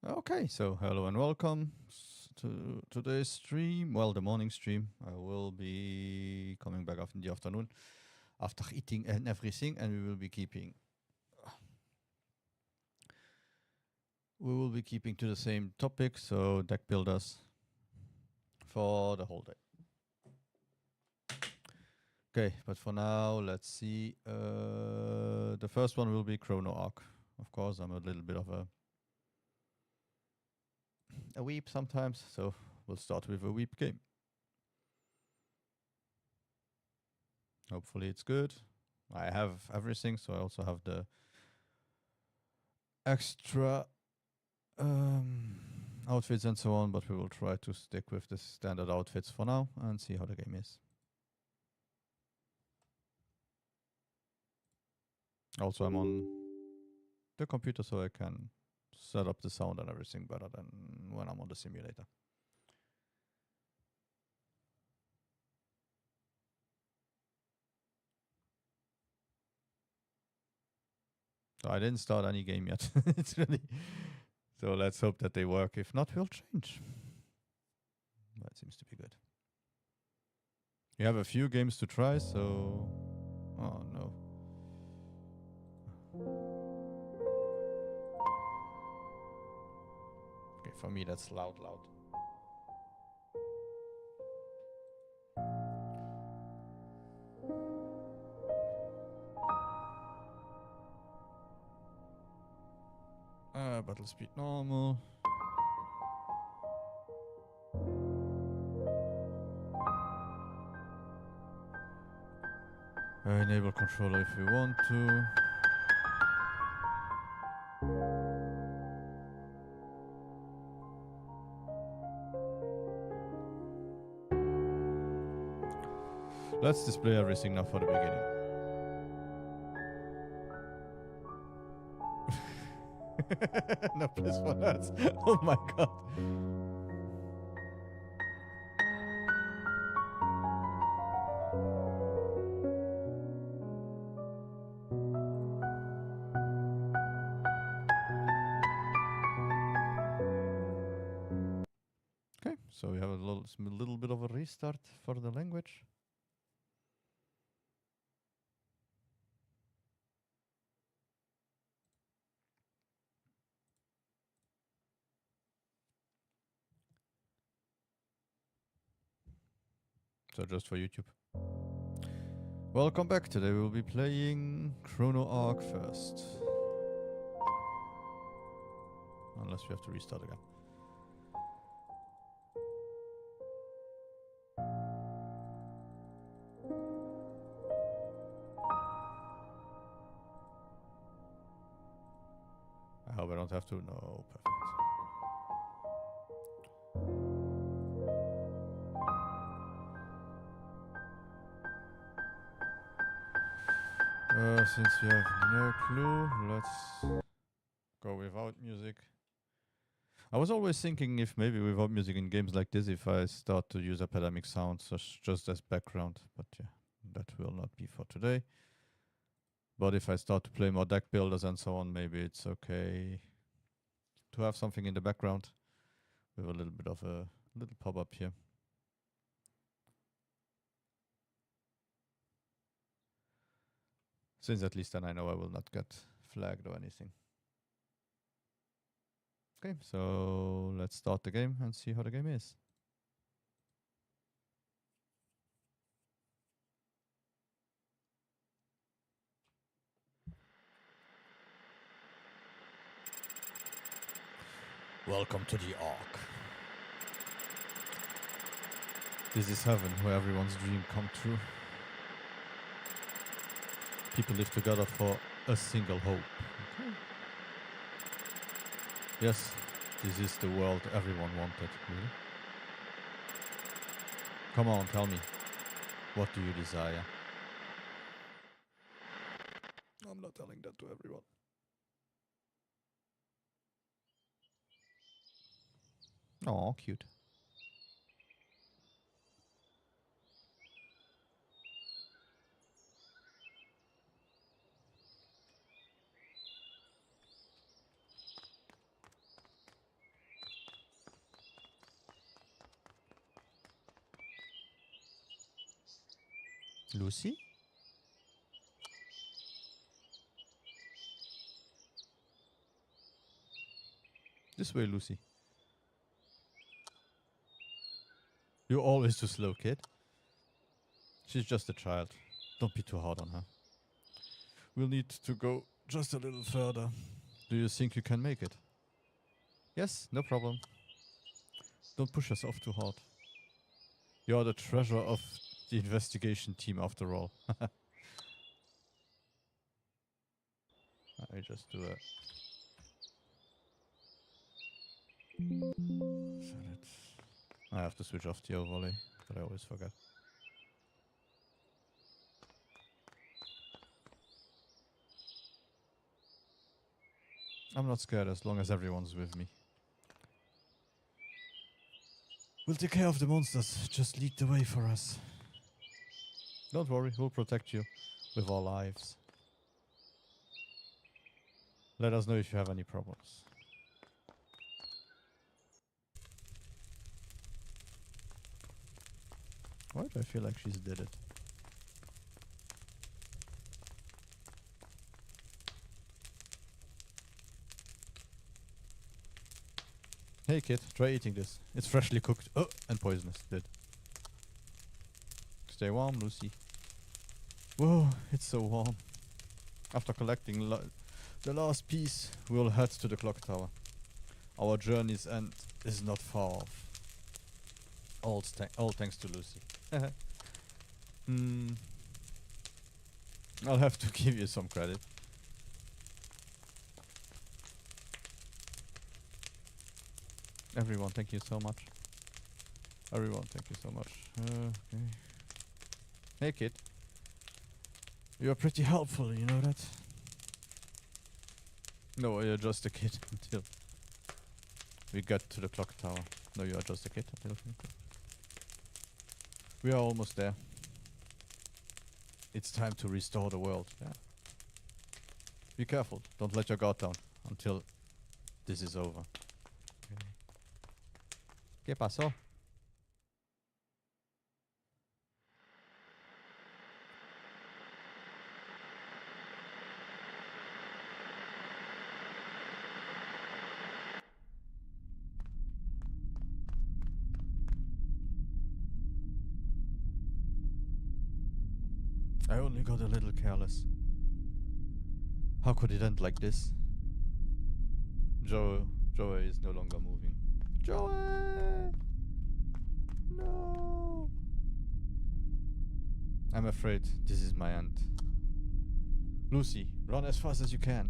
Okay, so hello and welcome to today's stream. Well, the morning stream. I will be coming back in the afternoon after eating and everything, and we will be keeping to the same topic, so deck builders for the whole day. Okay, but for now, let's see. The first one will be Chrono Arc. Of course, I'm a little bit of a weep sometimes, so we'll start with a weep game. Hopefully it's good. I have everything, so I also have the extra outfits and so on, but we will try to stick with the standard outfits for now and see how the game is. Also, I'm on the computer, so I can set up the sound and everything better than when I'm on the simulator. So I didn't start any game yet. It's really so let's hope that they work. If not, we'll change. That seems to be good. You have a few games to try, so oh no. Okay, for me that's loud. Battle speed normal. Enable controller if we want to. Let's display everything now for the beginning. No place for that. Oh my god. Okay, so we have a little bit of a restart for the language. So just for YouTube. Welcome back. Today we will be playing Chrono Arc first. Unless we have to restart again. I hope I don't have to. No, perfect. Since we have no clue, let's go without music. I was always thinking if maybe without music in games like this, if I start to use epidemic sounds just as background, but yeah, that will not be for today. But if I start to play more deck builders and so on, maybe it's okay to have something in the background with a little bit of a little pop-up here. Since at least then I know I will not get flagged or anything. Okay, so let's start the game and see how the game is. Welcome to the Ark. This is heaven where everyone's dream come true. People live together for a single hope. Okay. Yes, this is the world everyone wanted, really. Come on, tell me. What do you desire? I'm not telling that to everyone. Oh, cute. Lucy? This way, Lucy. You're always too slow, kid. She's just a child. Don't be too hard on her. We'll need to go just a little further. Do you think you can make it? Yes, no problem. Don't push yourself too hard. You're the treasure of the investigation team after all. I just do it. So I have to switch off the overlay, but I always forget. I'm not scared as long as everyone's with me. We'll take care of the monsters. Just lead the way for us. Don't worry, we'll protect you with our lives. Let us know if you have any problems. Why do I feel like she's did it? Hey kid, try eating this. It's freshly cooked. Oh, and poisonous. Dead. Stay warm, Lucy. Whoa, it's so warm. After collecting the last piece, we'll head to the clock tower. Our journey's end is not far off. All thanks to Lucy. I'll have to give you some credit. Everyone, thank you so much. Everyone, thank you so much. Okay. Hey kid. You're pretty helpful, you know that? No, you're just a kid until we get to the clock tower. No, you are just a kid until we are almost there. It's time to restore the world. Yeah. Be careful. Don't let your guard down until this is over. Okay. ¿Qué pasó? I only got a little careless. How could it end like this? Joey is no longer moving. Joey! No! I'm afraid this is my end. Lucy, run as fast as you can.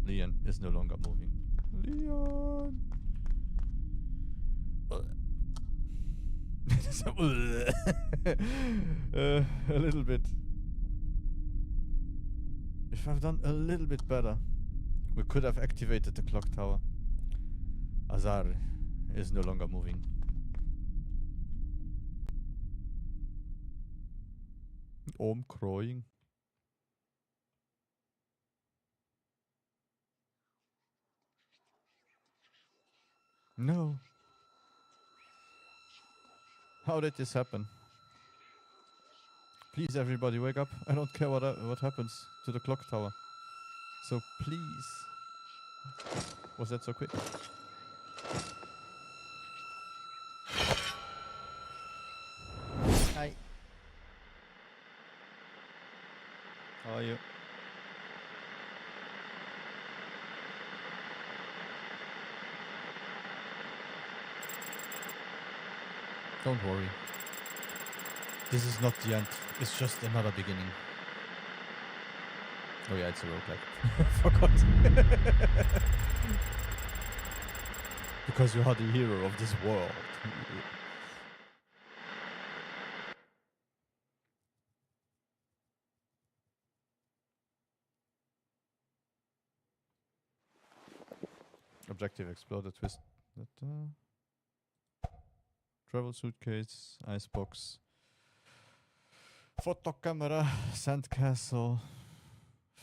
Leon is no longer moving. Leon! A little bit. If I've done a little bit better, we could have activated the clock tower. Azar is no longer moving. I'm crying. No. How did this happen? Please, everybody, wake up. I don't care what happens to the clock tower. So please. Was that so quick? Hi. How are you? Don't worry. This is not the end. It's just another beginning. Oh yeah, it's a roguelike. Forgot. Because you are the hero of this world. Objective explore the twist. Travel suitcase, icebox, photo camera, sandcastle,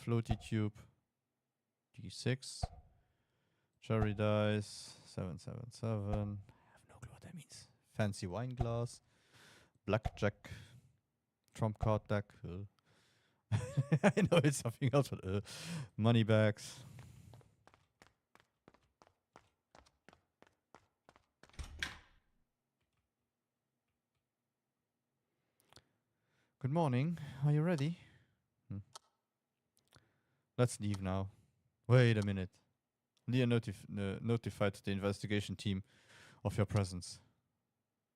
floaty tube, D6, cherry dice, 777. I have no clue what that means. Fancy wine glass, blackjack, trump card deck. I know it's something else, but money bags. Good morning. Are you ready? Let's leave now. Wait a minute. Leah notified the investigation team of your presence.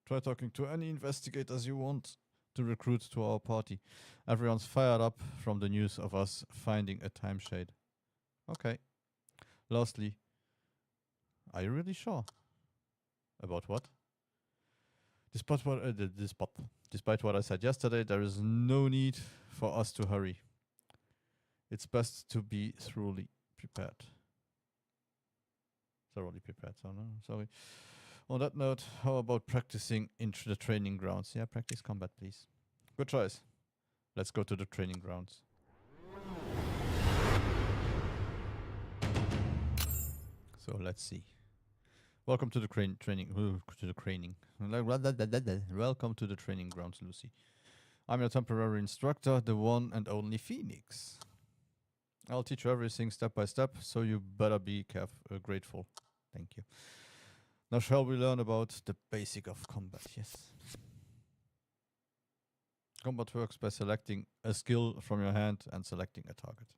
Try talking to any investigators you want to recruit to our party. Everyone's fired up from the news of us finding a timeshade. Okay. Lastly, are you really sure? About what? Despite what I said yesterday, there is no need for us to hurry. It's best to be thoroughly prepared. Sorry. On that note, how about practicing into the training grounds? Yeah, practice combat, please. Good choice. Let's go to the training grounds. So let's see. Welcome to the training. Welcome to the training grounds, Lucy. I'm your temporary instructor, the one and only Phoenix. I'll teach you everything step by step, so you better be grateful. Thank you. Now shall we learn about the basic of combat? Yes. Combat works by selecting a skill from your hand and selecting a target.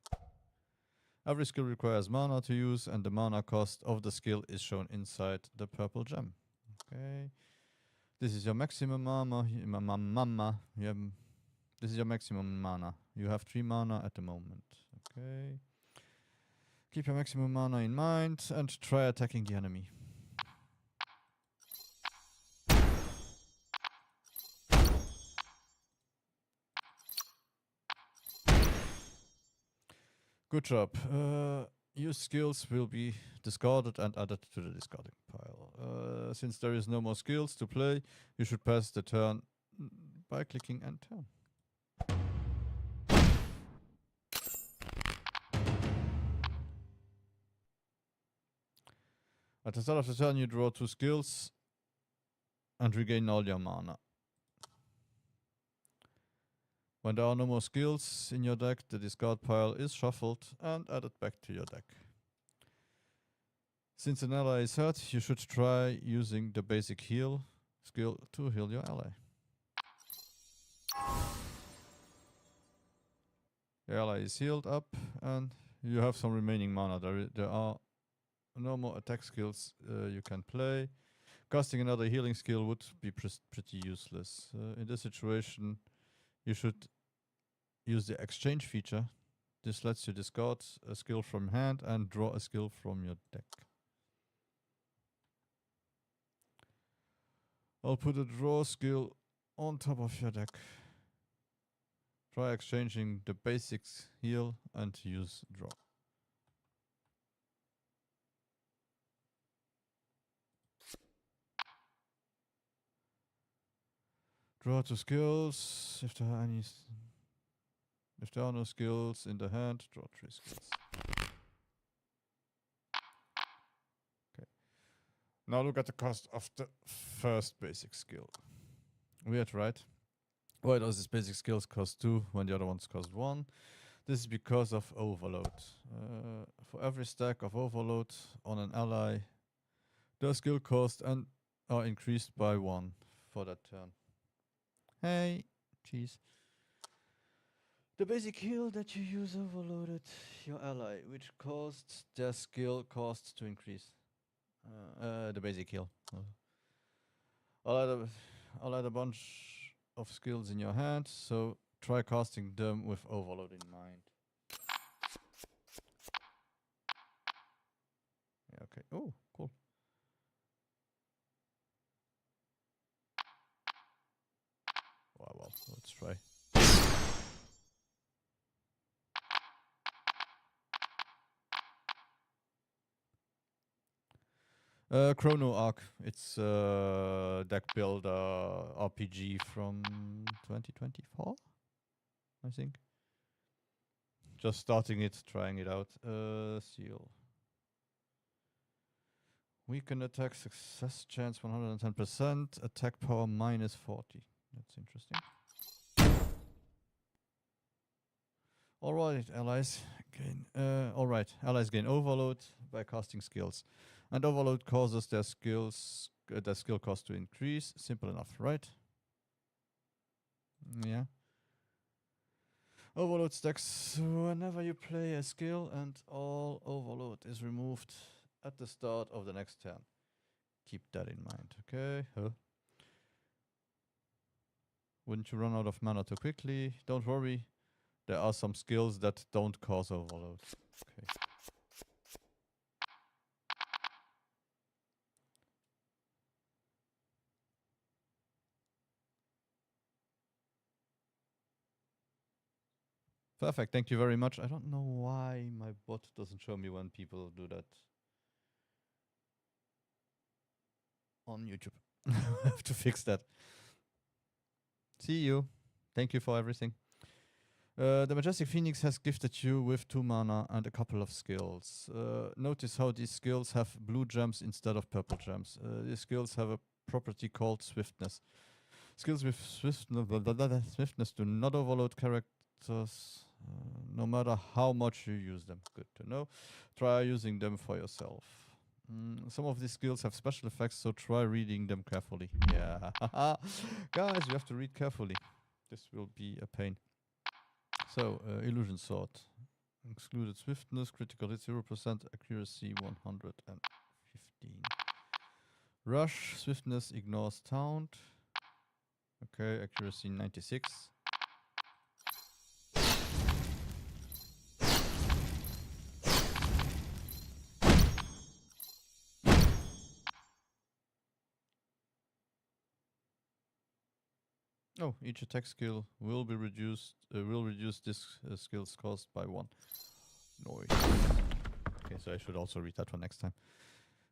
Every skill requires mana to use, and the mana cost of the skill is shown inside the purple gem. Okay. This is your maximum mana. This is your maximum mana. You have 3 mana at the moment. Okay. Keep your maximum mana in mind and try attacking the enemy. Good job. Your skills will be discarded and added to the discarding pile. Since there is no more skills to play, you should pass the turn by clicking end turn. At the start of the turn, you draw 2 skills and regain all your mana. When there are no more skills in your deck, the discard pile is shuffled and added back to your deck. Since an ally is hurt, you should try using the basic heal skill to heal your ally. Your ally is healed up and you have some remaining mana. There are no more attack skills you can play. Casting another healing skill would be pretty useless. In this situation, you should use the exchange feature. This lets you discard a skill from hand and draw a skill from your deck. I'll put a draw skill on top of your deck. Try exchanging the basics heal and use draw. Draw 2 skills. If there are no skills in the hand, draw 3 skills. Okay. Now look at the cost of the first basic skill. Weird, right? Why does this basic skills cost 2 when the other ones cost 1? This is because of overload. For every stack of overload on an ally, the skill costs are increased by 1 for that turn. Hey, jeez. The basic heal that you use overloaded your ally, which caused their skill costs to increase. The basic heal. I'll add a bunch of skills in your hand, so try casting them with overload in mind. Yeah, okay. Oh, cool. Well, let's try. Chrono Arc. It's deck builder RPG from 2024, I think. Just starting it, trying it out. Seal. Weaken attack success chance 110%. Attack power -40. That's interesting. Alright, allies gain. Alright, allies gain overload by casting skills, and overload causes their skill cost to increase. Simple enough, right? Yeah. Overload stacks whenever you play a skill, and all overload is removed at the start of the next turn. Keep that in mind, okay? Wouldn't you run out of mana too quickly? Don't worry. There are some skills that don't cause overload. Okay. Perfect, thank you very much. I don't know why my bot doesn't show me when people do that on YouTube. I have to fix that. See you. Thank you for everything. The Majestic Phoenix has gifted you with 2 mana and a couple of skills. Notice how these skills have blue gems instead of purple gems. These skills have a property called Swiftness. Skills with swiftness do not overload characters, no matter how much you use them. Good to know. Try using them for yourself. Some of these skills have special effects, so try reading them carefully. Yeah. Guys, you have to read carefully. This will be a pain. So, Illusion Sword. Excluded Swiftness, critical hit 0%, accuracy 115. Rush, Swiftness ignores Taunt. Okay, accuracy 96. Oh, each attack skill will be reduced. Will reduce this skill's cost by 1. Noise. Okay, so I should also read that for next time.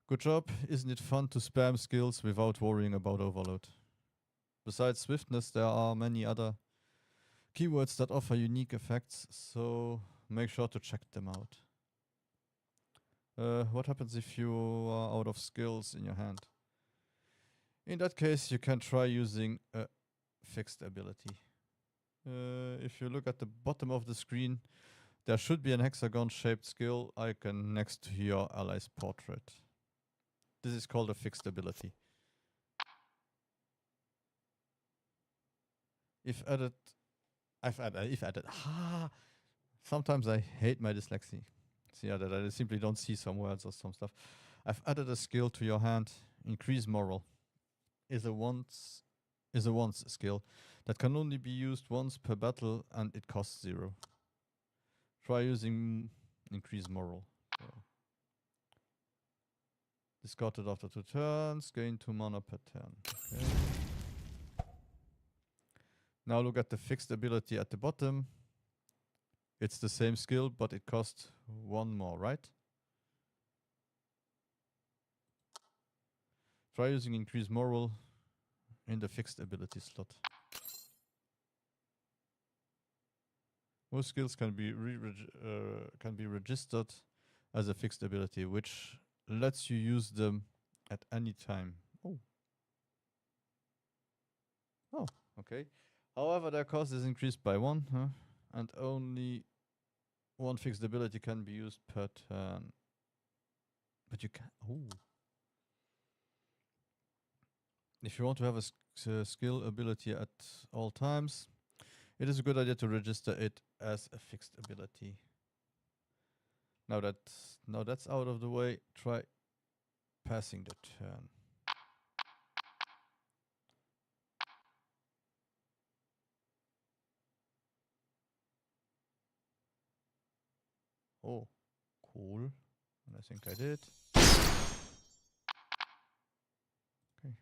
Good job. Isn't it fun to spam skills without worrying about overload? Besides Swiftness, there are many other keywords that offer unique effects, so make sure to check them out. What happens if you are out of skills in your hand? In that case, you can try using a fixed ability. If you look at the bottom of the screen, there should be an hexagon-shaped skill icon next to your ally's portrait. This is called a fixed ability. If added... Sometimes I hate my dyslexia. See, yeah, that I simply don't see some words or some stuff. I've added a skill to your hand. Increase moral is a once skill that can only be used once per battle, and it costs 0. Try using increase moral. So. Discarded after 2 turns. Gain 2 mana per turn. Okay. Now look at the fixed ability at the bottom. It's the same skill, but it costs 1 more, right? Try using increase moral in the fixed ability slot. Most skills can be registered as a fixed ability, which lets you use them at any time. Oh, okay. However, their cost is increased by 1, and only 1 fixed ability can be used per turn. But you can... If you want to have a skill ability at all times, it is a good idea to register it as a fixed ability. Now that's out of the way, try passing the turn. Oh, cool. And I think I did. Okay.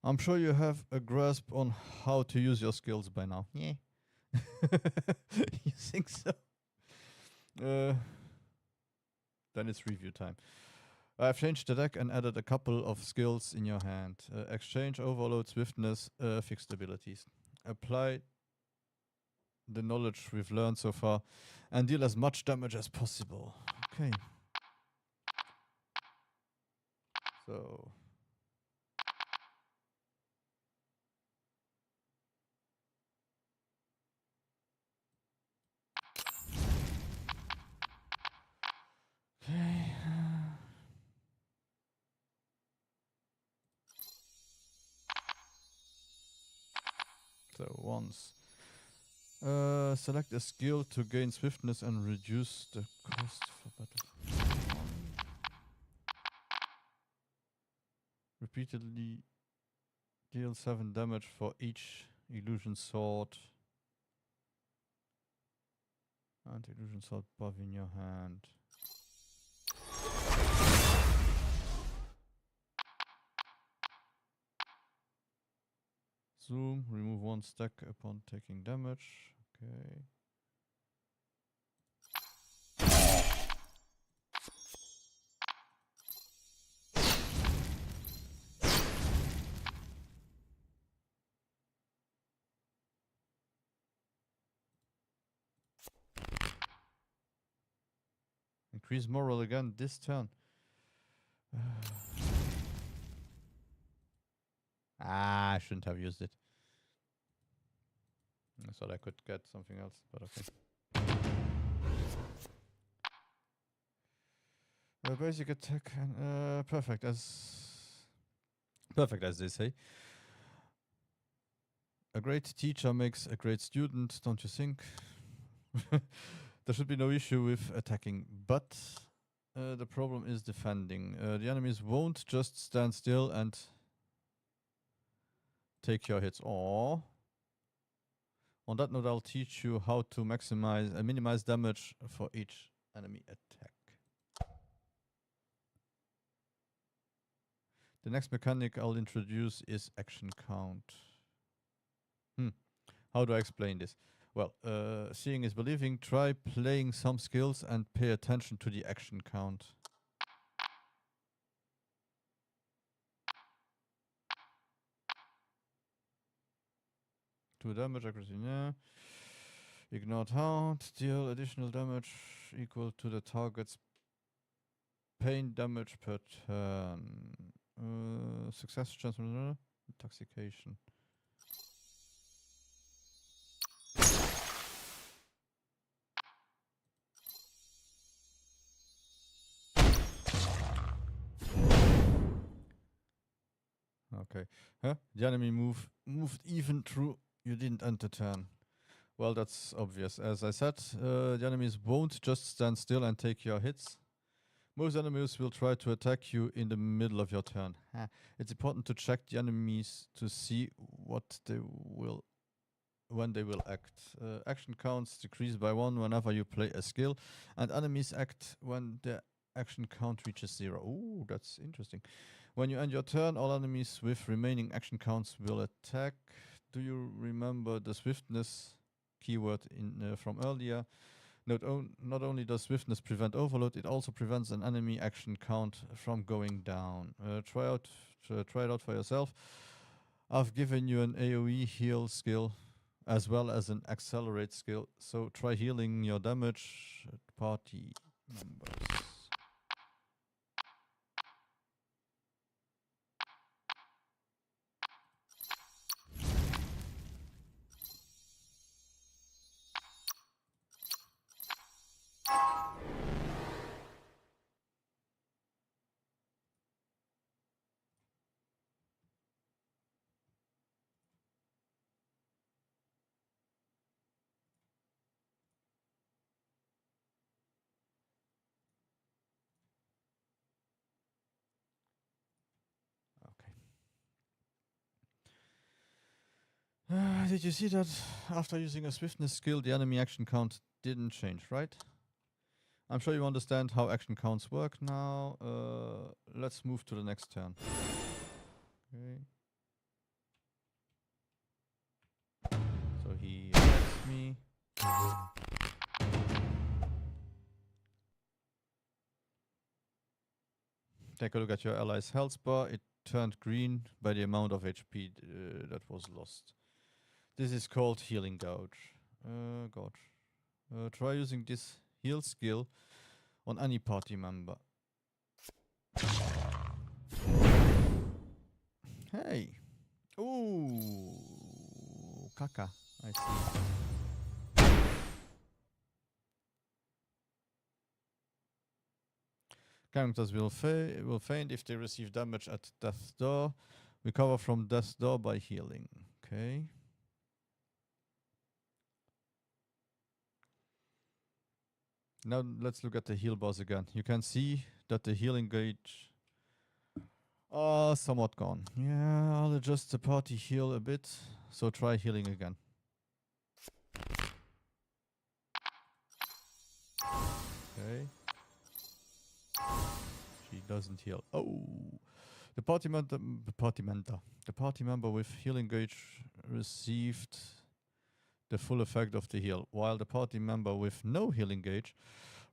I'm sure you have a grasp on how to use your skills by now. Yeah. You think so? Then it's review time. I've changed the deck and added a couple of skills in your hand. Exchange, Overload, Swiftness, fixed abilities. Apply the knowledge we've learned so far and deal as much damage as possible. Okay. So okay. So once select a skill to gain swiftness and reduce the cost for battle. Repeatedly deal 7 damage for each illusion sword and illusion sword buff in your hand. Zoom, remove 1 stack upon taking damage. Okay. Increase moral again this turn. I shouldn't have used it. I thought I could get something else, but okay. Basic attack and perfect as they say. A great teacher makes a great student, don't you think? There should be no issue with attacking, but the problem is defending. The enemies won't just stand still and take your hits. Or on that note, I'll teach you how to maximize and minimize damage for each enemy attack. The next mechanic I'll introduce is action count. How do I explain this? Well, seeing is believing. Try playing some skills and pay attention to the action count. Two damage accuracy, yeah. Ignore taunt, deal additional damage equal to the target's pain damage per turn. Success chance, intoxication. Okay. Huh? The enemy moved even through you didn't enter turn. Well, that's obvious. As I said, the enemies won't just stand still and take your hits. Most enemies will try to attack you in the middle of your turn. It's important to check the enemies to see when they will act. Action counts decrease by 1 whenever you play a skill, and enemies act when their action count reaches 0. Ooh, that's interesting. When you end your turn, all enemies with remaining action counts will attack. Do you remember the swiftness keyword from earlier? Not only does swiftness prevent overload, it also prevents an enemy action count from going down. Try it out for yourself. I've given you an AoE heal skill as well as an accelerate skill, so try healing your damage at party members. Did you see that after using a swiftness skill, the enemy action count didn't change, right? I'm sure you understand how action counts work now. Let's move to the next turn. Okay. So he attacks me. Take a look at your ally's health bar. It turned green by the amount of HP that was lost. This is called healing gouge. Try using this heal skill on any party member. Hey. Ooh. Caca. I see. Characters will faint if they receive damage at death's door. Recover from death's door by healing. Okay. Now let's look at the heal bars again. You can see that the healing gauge are somewhat gone. Yeah, I'll adjust the party heal a bit. So try healing again. Okay. She doesn't heal. Oh. The party member with healing gauge received the full effect of the heal, while the party member with no healing gauge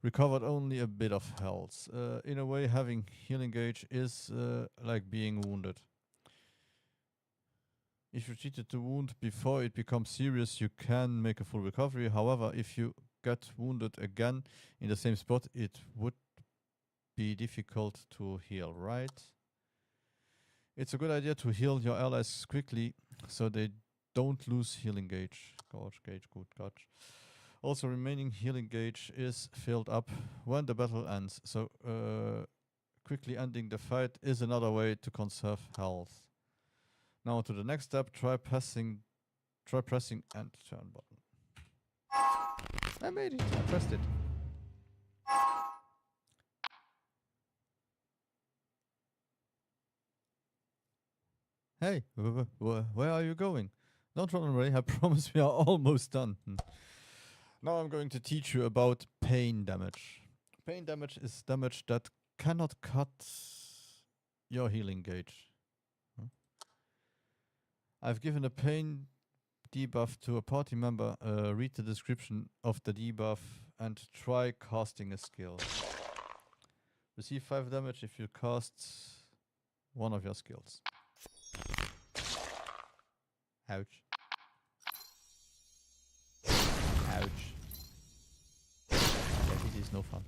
recovered only a bit of health. In a way, having healing gauge is like being wounded. If you treated the wound before it becomes serious, you can make a full recovery. However, if you get wounded again in the same spot, it would be difficult to heal, right? It's a good idea to heal your allies quickly so they don't lose healing gauge. Gauge, good gauge. Also, remaining healing gauge is filled up when the battle ends. So, quickly ending the fight is another way to conserve health. Now to the next step, try pressing and turn button. I made it, I pressed it. Hey, where are you going? Don't run away, I promise we are almost done. Now I'm going to teach you about pain damage. Pain damage is damage that cannot cut your healing gauge. I've given a pain debuff to a party member. Read the description of the debuff and try casting a skill. Receive 5 damage if you cast one of your skills. Ouch. Ouch. Yeah, it is no fun.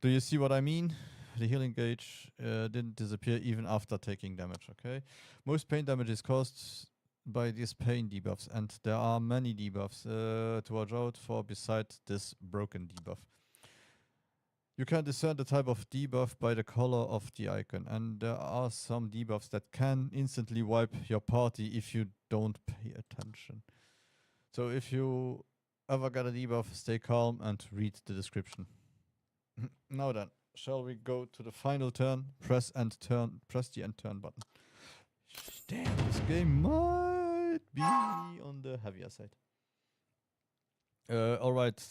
Do you see what I mean? The healing gauge didn't disappear even after taking damage, okay? Most pain damage is caused by these pain debuffs, and there are many debuffs to watch out for beside this broken debuff. You can discern the type of debuff by the color of the icon, and there are some debuffs that can instantly wipe your party if you don't pay attention. So if you ever get a debuff, stay calm and read the description. Now then, shall we go to the final turn? Press the end turn button. Damn, this game might be on the heavier side. Alright,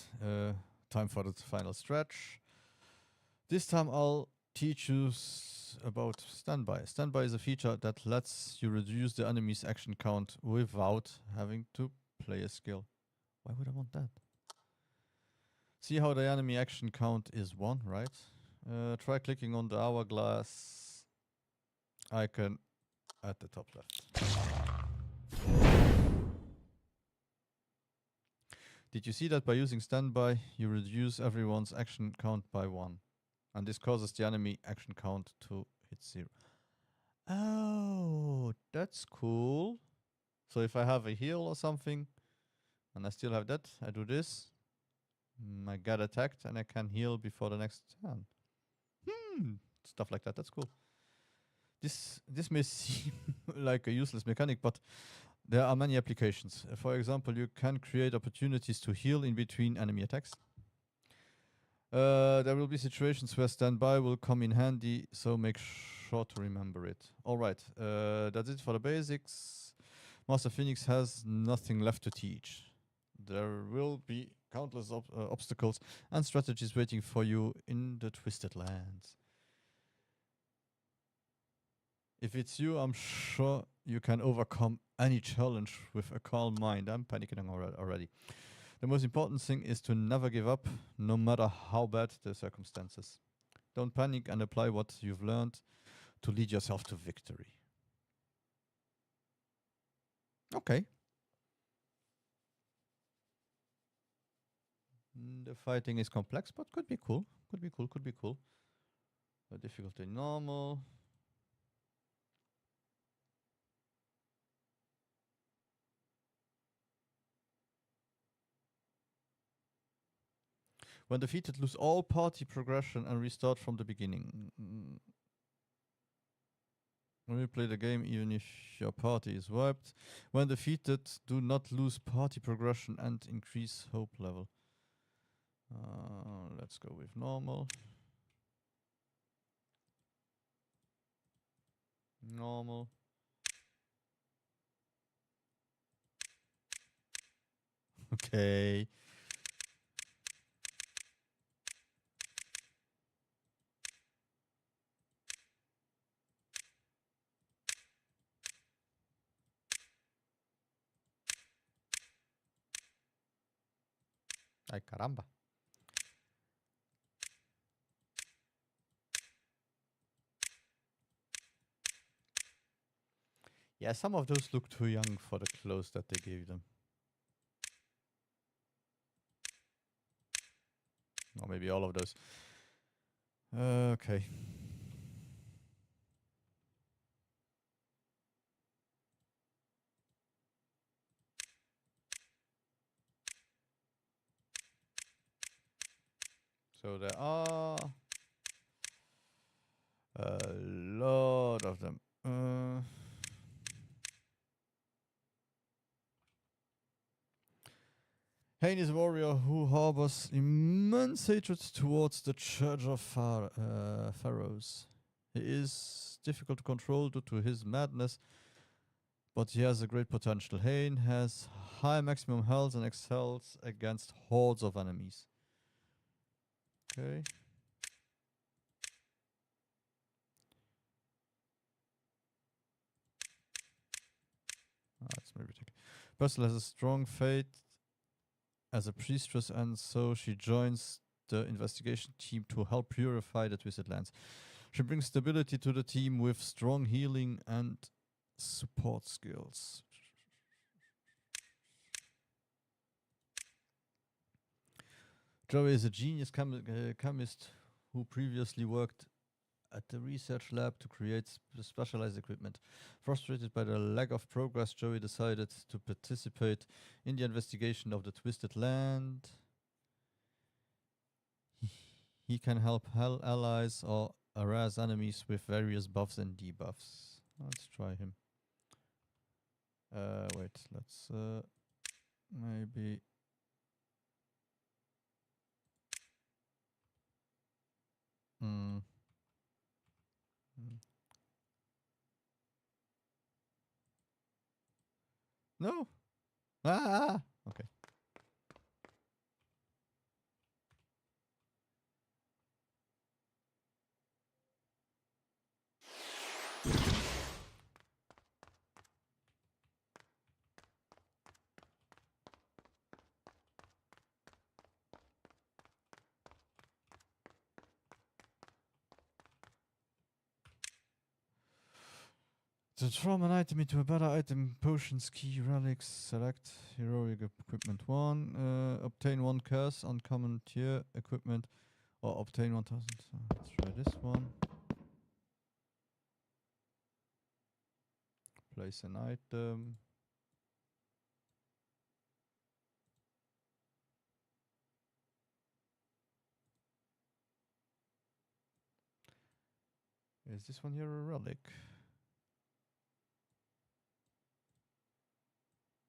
time for the final stretch. This time I'll teach you about standby. Standby is a feature that lets you reduce the enemy's action count without having to play a skill. Why would I want that? See how the enemy action count is 1, right? Try clicking on the hourglass icon at the top left. Did you see that by using standby, you reduce everyone's action count by 1? And this causes the enemy action count to hit 0. Oh, that's cool. So if I have a heal or something, and I still have that, I do this. I get attacked and I can heal before the next turn. Stuff like that, that's cool. This may seem like a useless mechanic, but there are many applications. For example, you can create opportunities to heal in between enemy attacks. There will be situations where standby will come in handy, so make sure to remember it. Alright, that's it for the basics. Master Phoenix has nothing left to teach. There will be countless obstacles and strategies waiting for you in the Twisted Lands. If it's you, I'm sure you can overcome any challenge with a calm mind. I'm panicking already. The most important thing is to never give up, no matter how bad the circumstances. Don't panic and apply what you've learned to lead yourself to victory. Okay. The fighting is complex, but could be cool. Could be cool. The difficulty normal. When defeated, lose all party progression and restart from the beginning. When you play the game, even if your party is wiped. When defeated, do not lose party progression and increase hope level. Let's go with normal. Normal. Okay. Ay, caramba. Yeah, some of those look too young for the clothes that they gave them. Or maybe all of those. Okay. So there are a lot of them. Hain is a warrior who harbors immense hatred towards the Church of Pharaohs. He is difficult to control due to his madness, but he has a great potential. Hain has high maximum health and excels against hordes of enemies. Okay. Let's maybe take. Percival has a strong fate as a priestess, and so she joins the investigation team to help purify the Twisted Lands. She brings stability to the team with strong healing and support skills. Joey is a genius chemist who previously worked at the research lab to create specialized equipment. Frustrated by the lack of progress, Joey decided to participate in the investigation of the Twisted Land. He can help allies or harass enemies with various buffs and debuffs. Let's try him. Wait, let's maybe. No. Okay. To transform an item into a better item, potions, key, relics, select heroic equipment 1, obtain 1 curse, uncommon tier equipment, or obtain 1000. Let's try this one. Place an item. Is this one here a relic?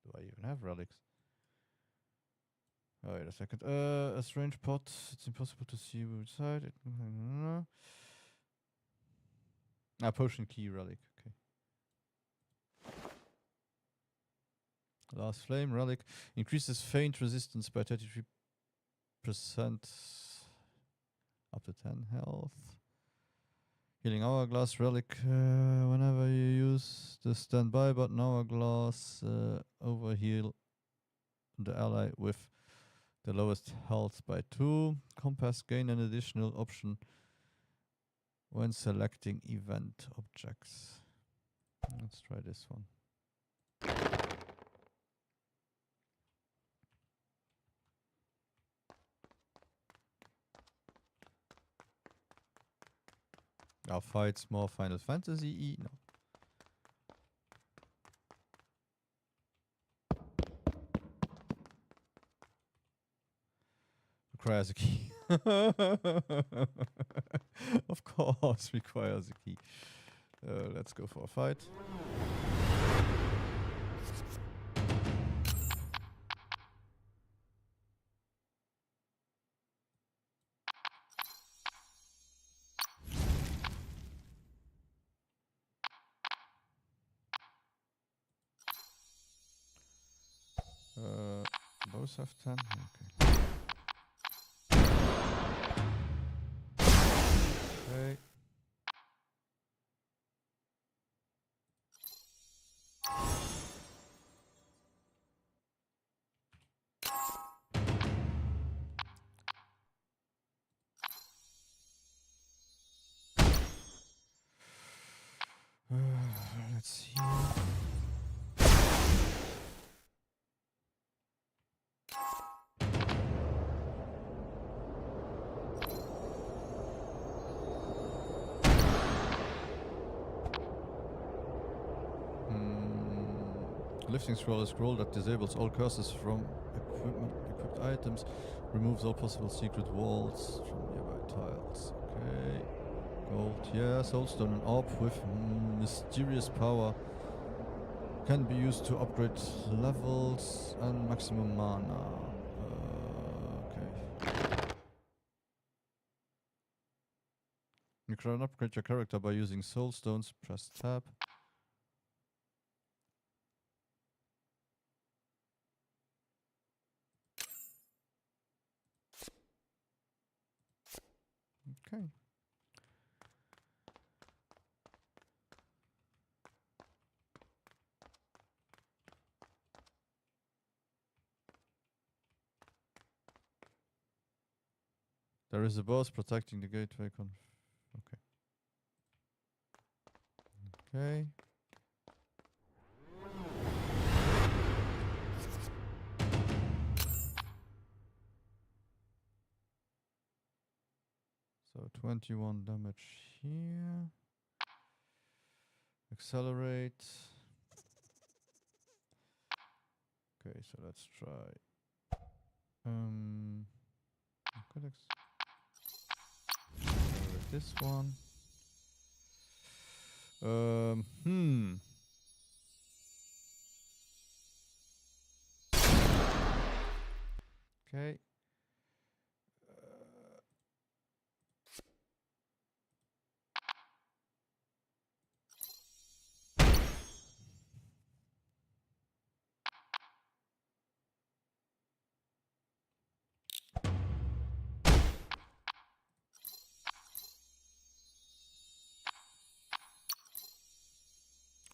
Do I even have relics? Oh, wait a second. A strange pot. It's impossible to see which side. Potion key relic. Okay. Last flame relic increases feint resistance by 33%, up to 10 health. Healing hourglass relic. Whenever you use the standby button, hourglass overheal the ally with the lowest health by 2. Compass gain an additional option when selecting event objects. Let's try this one. Our fights more Final Fantasy-y? No. requires a key. Of course, requires a key. Let's go for a fight. Both have 10. Okay. Okay. Let's see. Lifting scroll is a scroll that disables all curses from equipped items, removes all possible secret walls from nearby tiles. Okay. Gold, yeah, soulstone, an orb with mysterious power. Can be used to upgrade levels and maximum mana. Okay. You can upgrade your character by using soulstones. Press tab. Okay. There is a boss protecting the gateway. Okay. Okay. So 21 damage here. Accelerate. Okay, so let's try. Accelerate this one. Okay.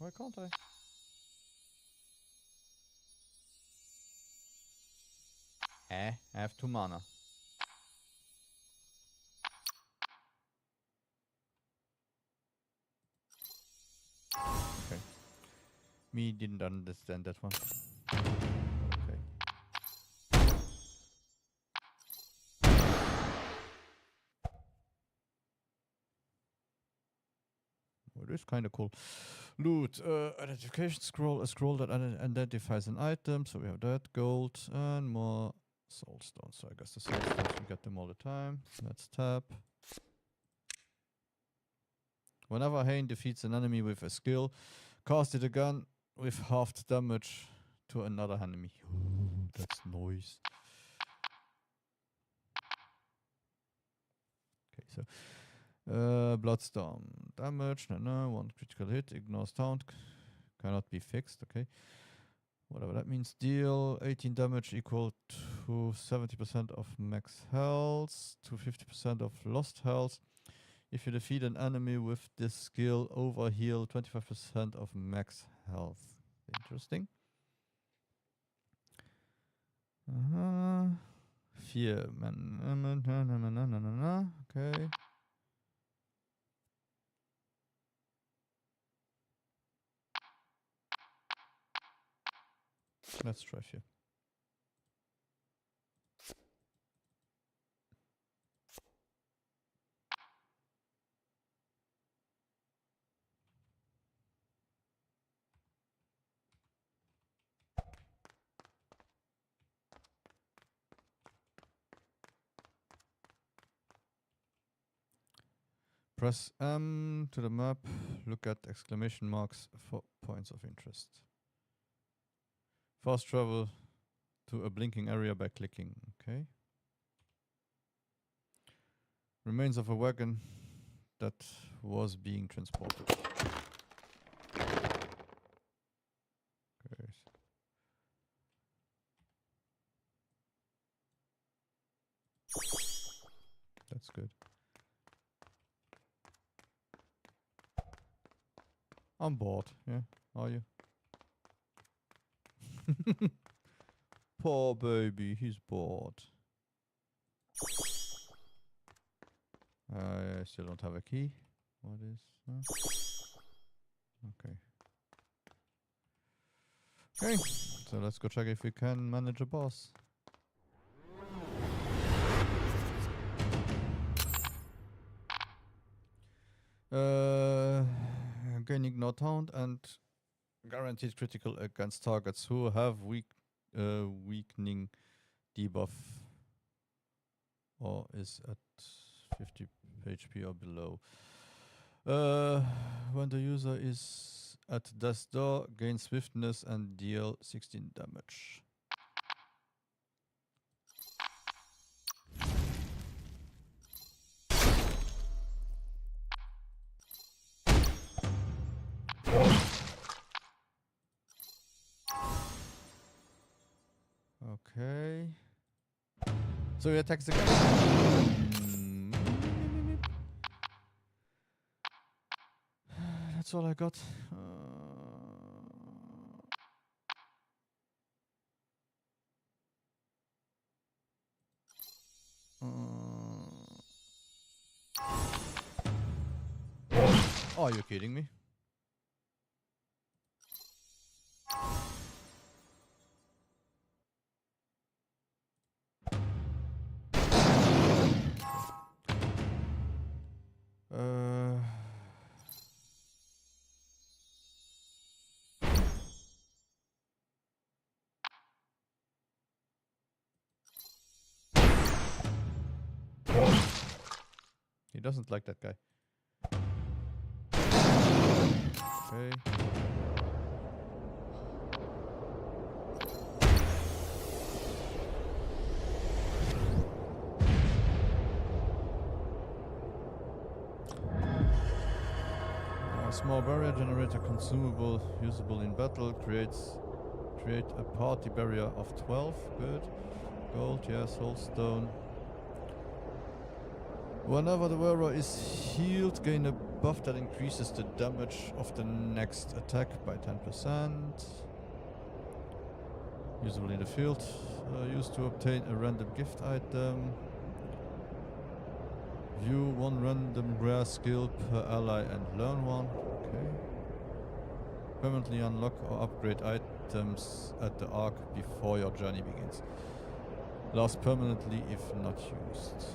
Why can't I? I have 2 mana. Okay. Me didn't understand that one. Okay. Well, it is kind of cool. Loot. Identification scroll. A scroll that identifies an item. So we have that. Gold. And more soulstones. So I guess the soulstones, we get them all the time. Let's tap. Whenever Hain defeats an enemy with a skill, cast it again with halved damage to another enemy. Ooh, that's nice. Okay, so Bloodstorm damage, no, one critical hit, ignores taunt, cannot be fixed. Okay, whatever that means. Deal 18 damage equal to 70% of max health to 50% of lost health. If you defeat an enemy with this skill, overheal 25% of max health. Interesting. Fear. Okay. Let's try fear. Press M to the map. Look at exclamation marks for points of interest. Fast travel to a blinking area by clicking. Okay. Remains of a wagon that was being transported. Okay. That's good. I'm bored, yeah. Are you? Poor baby, he's bored. I still don't have a key. What is that? Okay. Okay, so let's go check if we can manage a boss. Gain ignore taunt and guaranteed critical against targets who have weakening debuff or is at 50 HP or below. When the user is at death's door, gain swiftness and deal 16 damage. Okay. So he attacks again. That's all I got. Oh, are you kidding me? He doesn't like that guy. Okay. Small barrier generator consumable usable in battle create a party barrier of 12. Good. Gold, yes, soulstone. Whenever the wearer is healed, gain a buff that increases the damage of the next attack by 10%. Usable in the field. Used to obtain a random gift item. View one random rare skill per ally and learn one. Okay. Permanently unlock or upgrade items at the arc before your journey begins. Last permanently if not used.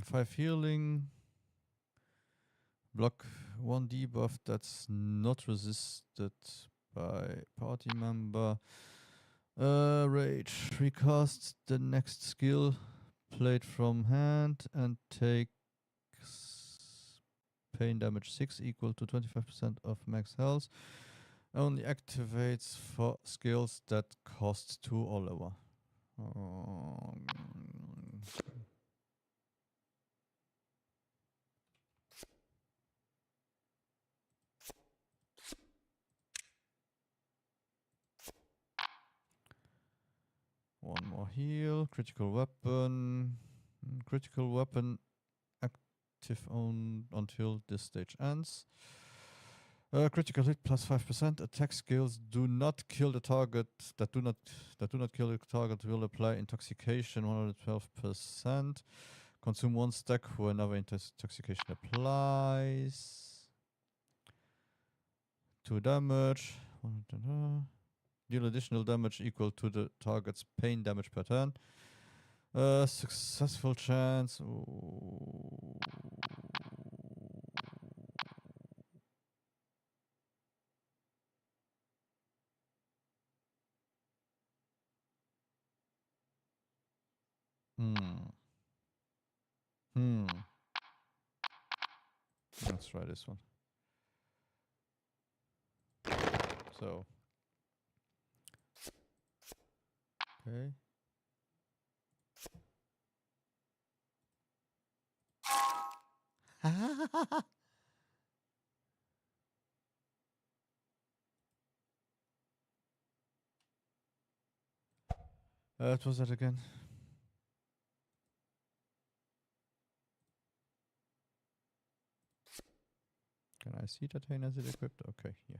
Five healing. Block one debuff that's not resisted by party member. Rage. Recast the next skill played from hand and takes pain damage 6 equal to 25% of max health. Only activates for skills that cost 2 or lower. One more heal. Critical weapon. Critical weapon active on until this stage ends. Critical hit plus 5%. Attack skills do not kill the target. That do not kill the target will apply intoxication 112%. Consume 1 stack whenever intoxication applies. 2 damage. Deal additional damage equal to the target's pain damage per turn. Successful chance. Ooh. Let's try this one. So. Okay. What was that again? Can I see that Hayne has it equipped? Okay, yeah.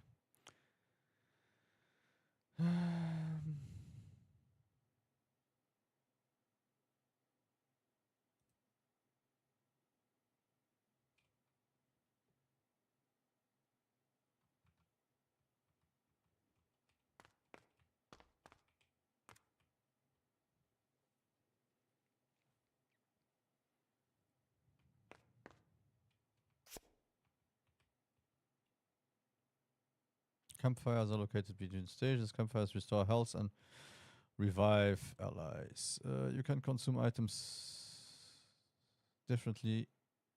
Campfires are located between stages. Campfires restore health and revive allies. You can consume items differently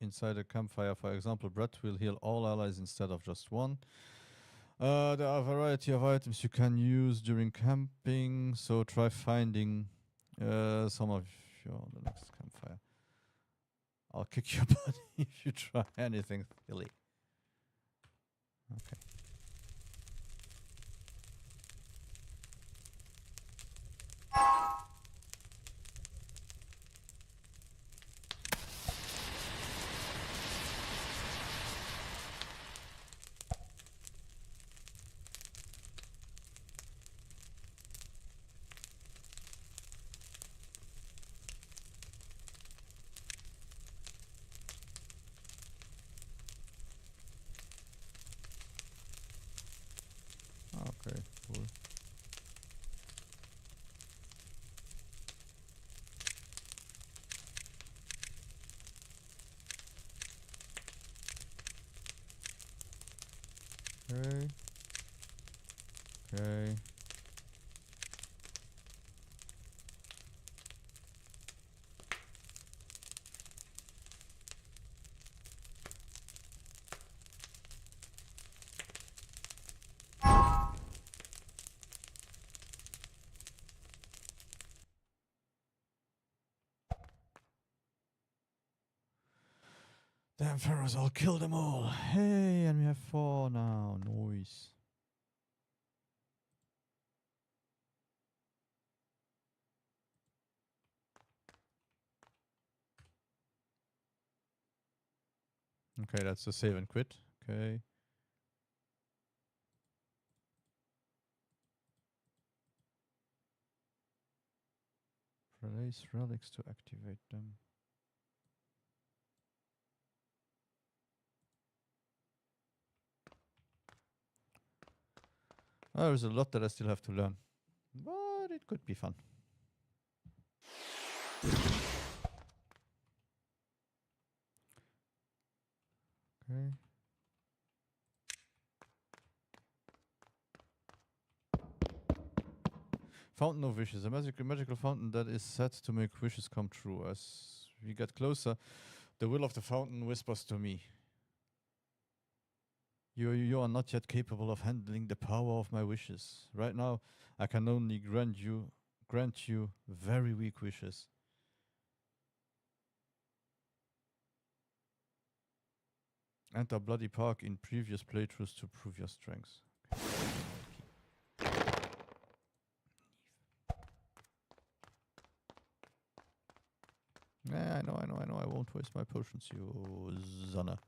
inside a campfire. For example, bread will heal all allies instead of just one. There are a variety of items you can use during camping, so try finding some of you on the next campfire. I'll kick your butt if you try anything silly. Okay. Okay, cool. Okay. Okay. Damn pharaohs, I'll kill them all. Hey, and we have 4 now. Nice. Okay, that's a save and quit. Okay. Release relics to activate them. Oh, there's a lot that I still have to learn. But it could be fun. Okay. Fountain of Wishes. A magical fountain that is said to make wishes come true. As we get closer, the will of the fountain whispers to me. You are not yet capable of handling the power of my wishes. Right now, I can only grant you very weak wishes. Enter Bloody Park in previous playthroughs to prove your strengths. Yeah, I know. I won't waste my potions, you Zanna.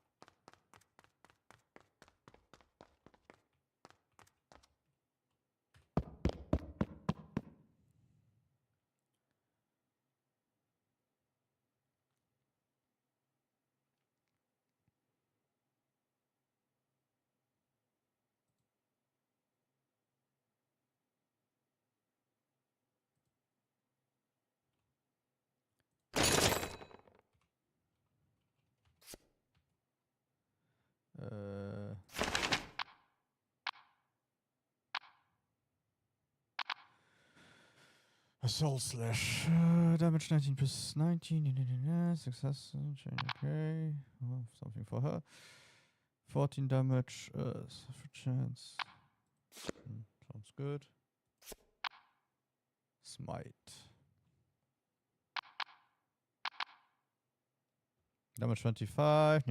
Assault slash. Damage 19 plus 19. Success. Okay. Oh, something for her. 14 damage. For chance. Sounds good. Smite. Damage 25.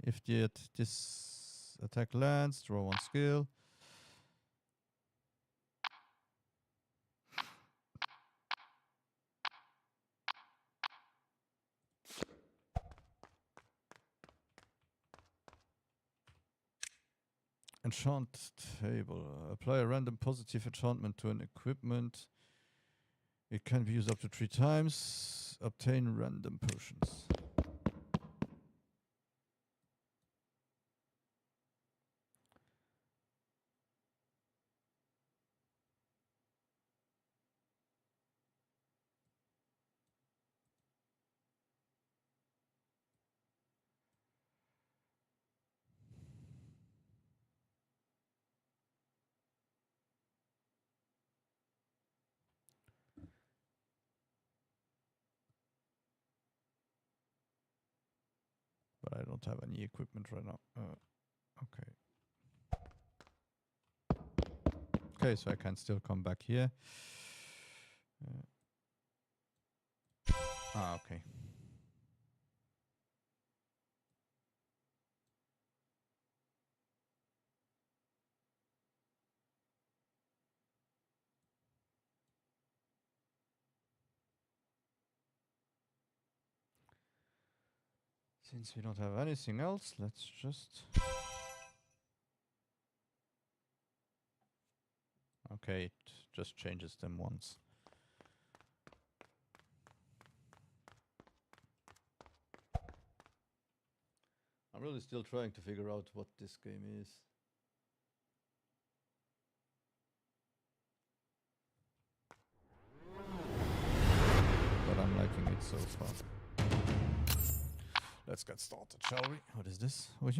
If this attack lands, draw 1 skill. Enchant table. Apply a random positive enchantment to an equipment. It can be used up to 3 times. Obtain random potions. But I don't have any equipment right now. Okay. Okay, so I can still come back here. Okay. Since we don't have anything else, let's just... Okay, it just changes them once. I'm really still trying to figure out what this game is. But I'm liking it so far. Let's get started, shall we? What is this? Okay.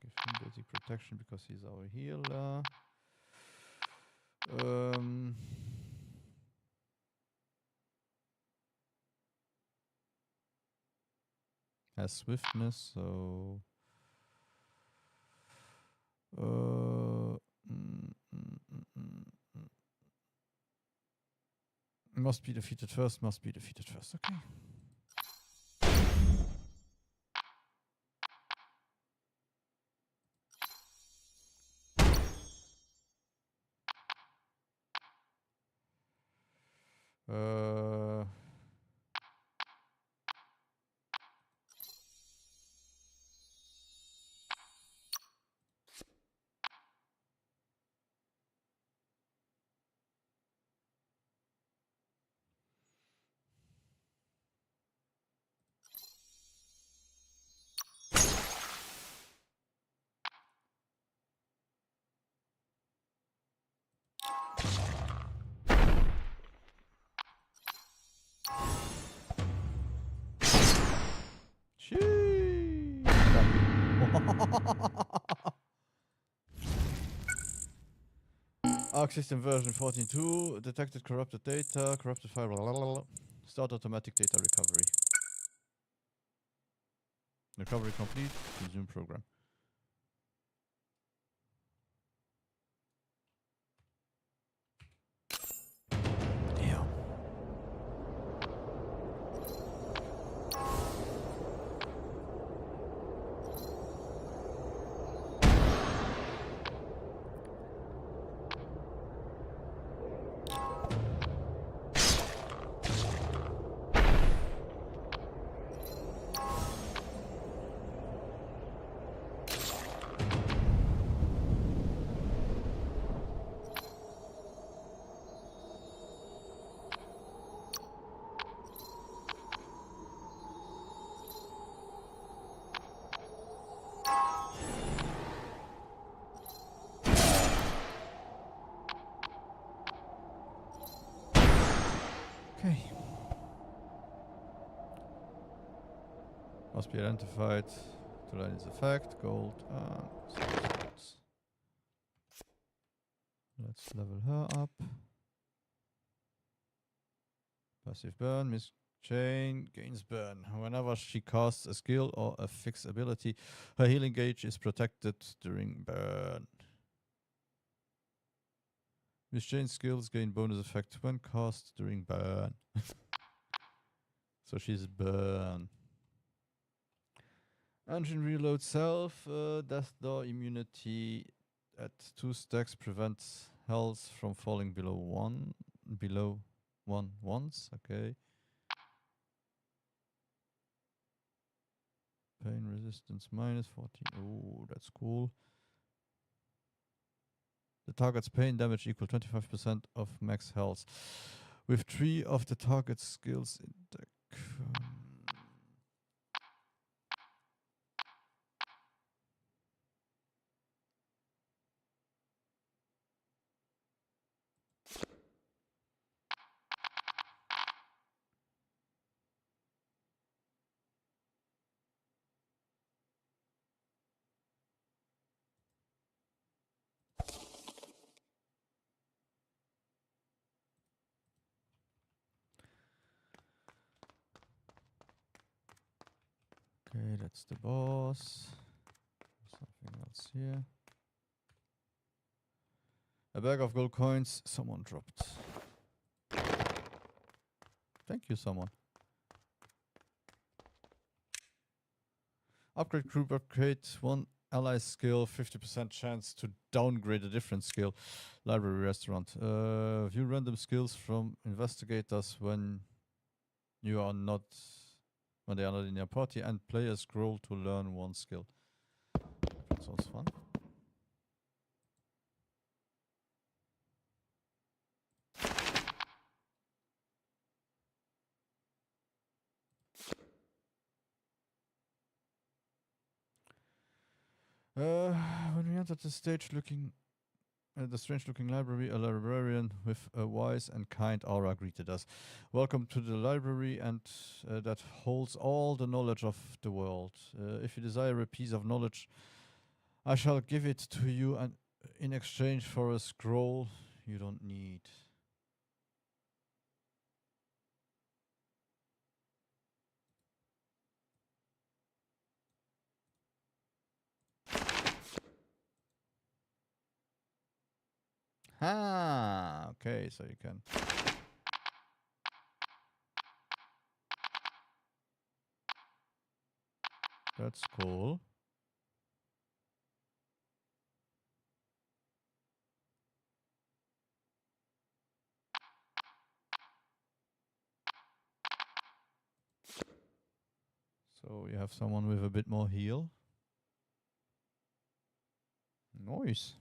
Give him basic protection because he's our healer. Has swiftness, so must be defeated first, okay. Arc system version 14.2, detected corrupted data, corrupted file, start automatic data recovery. Recovery complete, resume program. Damn. Okay. Must be identified to learn its effect. Gold and spots. Let's level her up. Passive burn. Miss Jane gains burn. Whenever she casts a skill or a fixed ability, her healing gauge is protected during burn. Miss Jane's skills gain bonus effect when cast during burn. So she's burn. Engine reload self. Death door immunity at 2 stacks prevents health from falling below 1. Below 1 once. Okay. Pain resistance minus 14. Oh, that's cool. The target's pain damage equal 25% of max health. With 3 of the target's skills in deck. Okay, that's the boss. Something else here. A bag of gold coins someone dropped. Thank you, someone. Upgrade group upgrade. 1 ally skill, 50% chance to downgrade a different skill. Library restaurant. View random skills from investigators when they are not in your party, and players scroll to learn 1 skill. That sounds fun. When we entered the strange looking library, a librarian with a wise and kind aura greeted us. Welcome to the library and that holds all the knowledge of the world. If you desire a piece of knowledge, I shall give it to you and in exchange for a scroll you don't need. Ah, okay, so you can. That's cool. So you have someone with a bit more heal. Nice.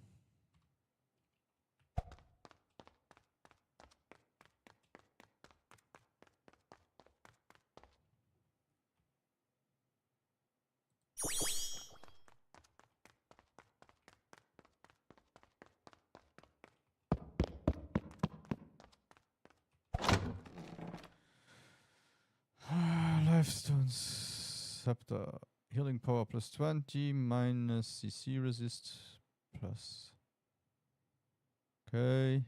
Lifestones. Scepter. Healing power plus 20, minus CC resist plus. Okay.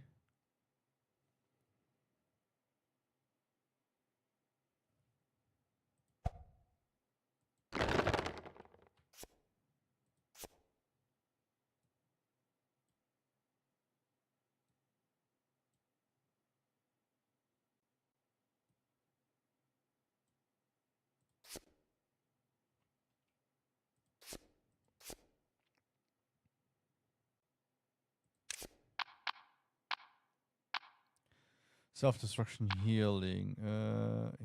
Self-destruction healing.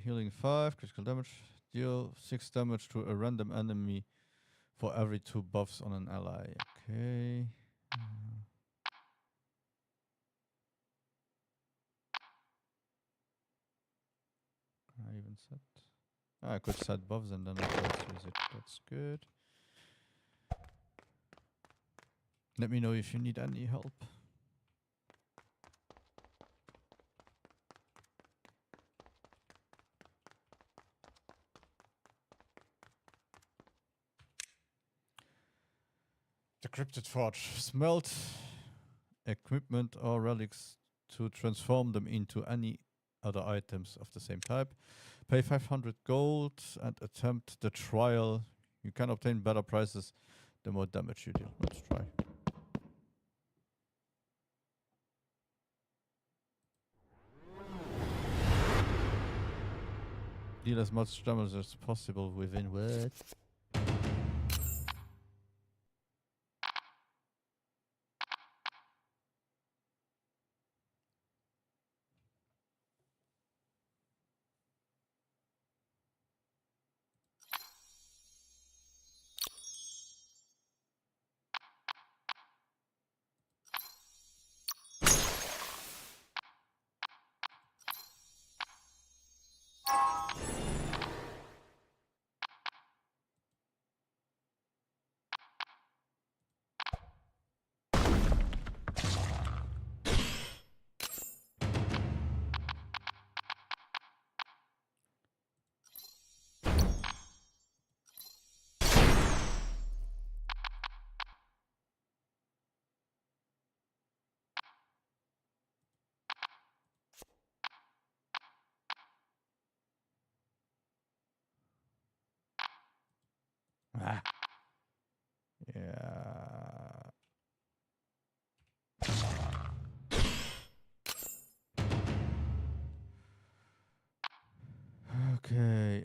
Healing 5, critical damage. Deal 6 damage to a random enemy for every 2 buffs on an ally. Okay. Can I even set? I could set buffs and then I could use it. That's good. Let me know if you need any help. Decrypted forge. Smelt equipment or relics to transform them into any other items of the same type. Pay 500 gold and attempt the trial. You can obtain better prices the more damage you deal. Let's try. Deal as much damage as possible within what? Ah. Yeah. Okay.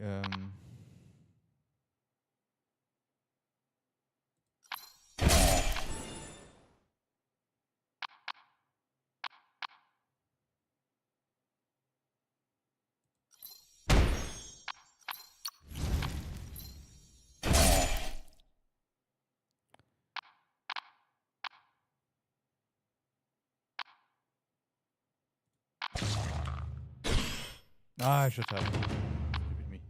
I should have. Stupid me.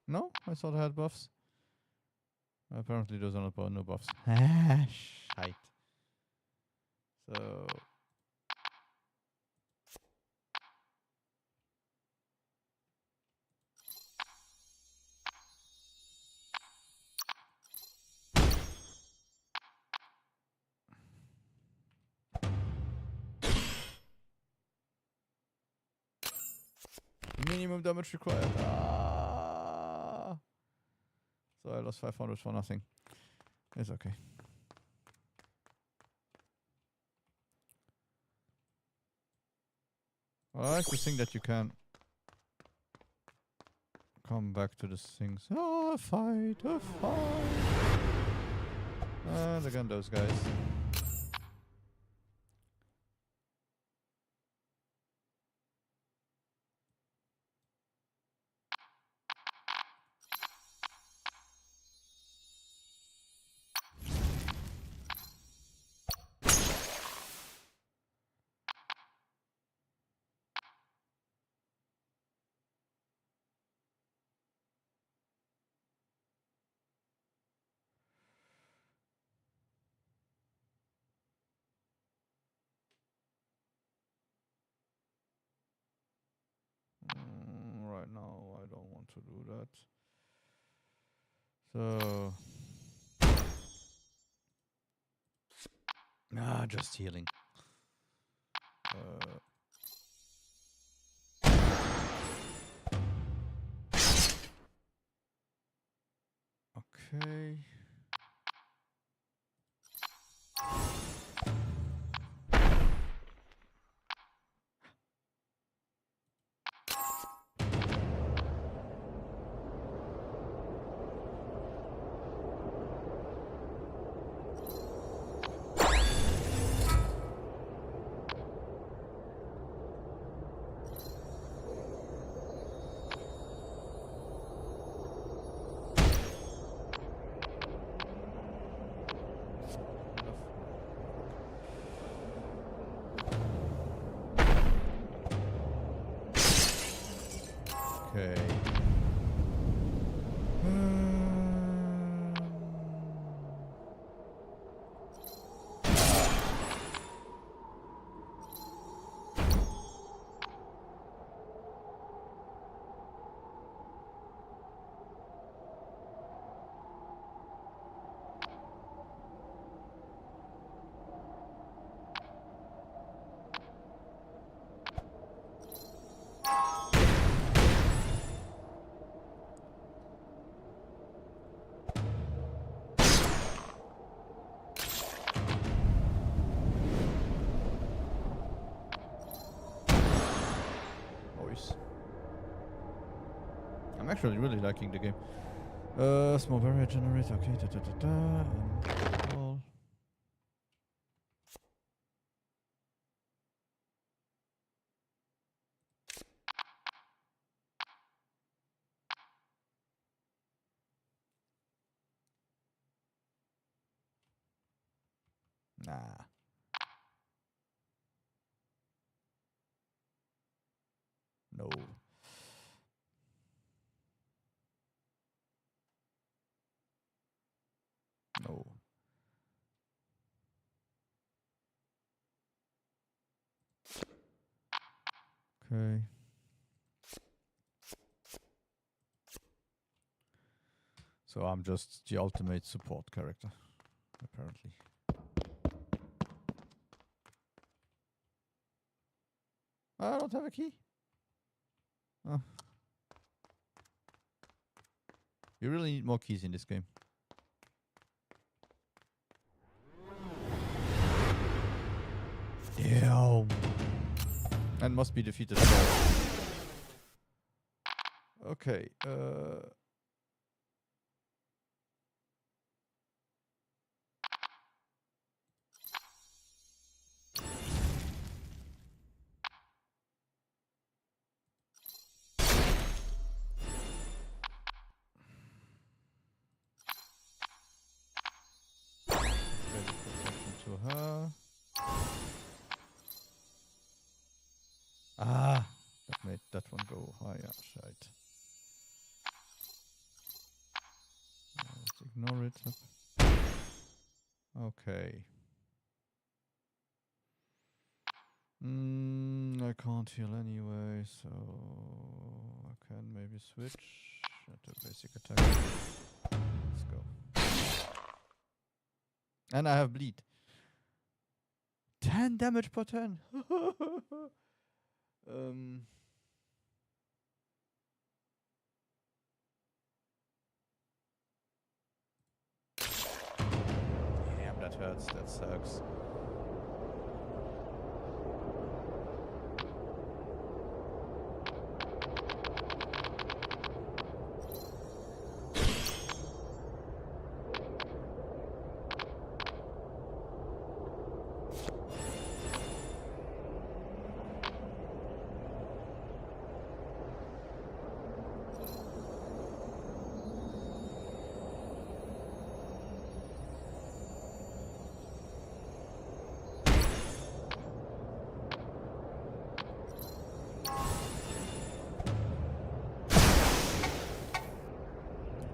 No, I thought I had buffs. Apparently, those are not no buffs. Shite. So. Minimum damage required. Ah. So I lost 500 for nothing. It's okay. I like to think that you can come back to the things. Oh, a fight. And again, those guys. Right now, I don't want to do that. So. Just healing. Okay. actually really liking the game. Small barrier generator. Okay, and all. Nah. No. No. Okay. So I'm just the ultimate support character, apparently. I don't have a key. Oh. You really need more keys in this game. Damn. And must be defeated. Okay. To her. Ah, that made that one go higher. Shite. Let's ignore it. Okay. I can't heal anyway, so I can maybe switch to basic attack. Let's go. And I have bleed. 10 damage per turn. Damn, that hurts. That sucks.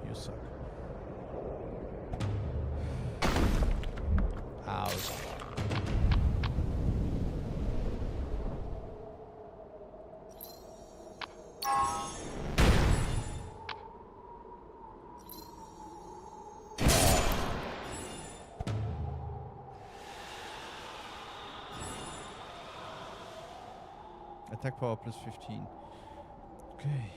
You suck. Ouch. Attack power plus 15. Okay.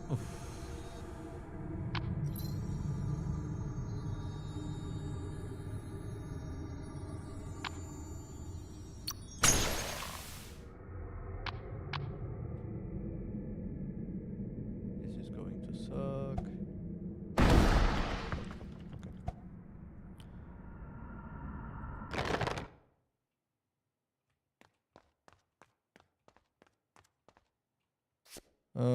Oof. This is going to suck. Okay.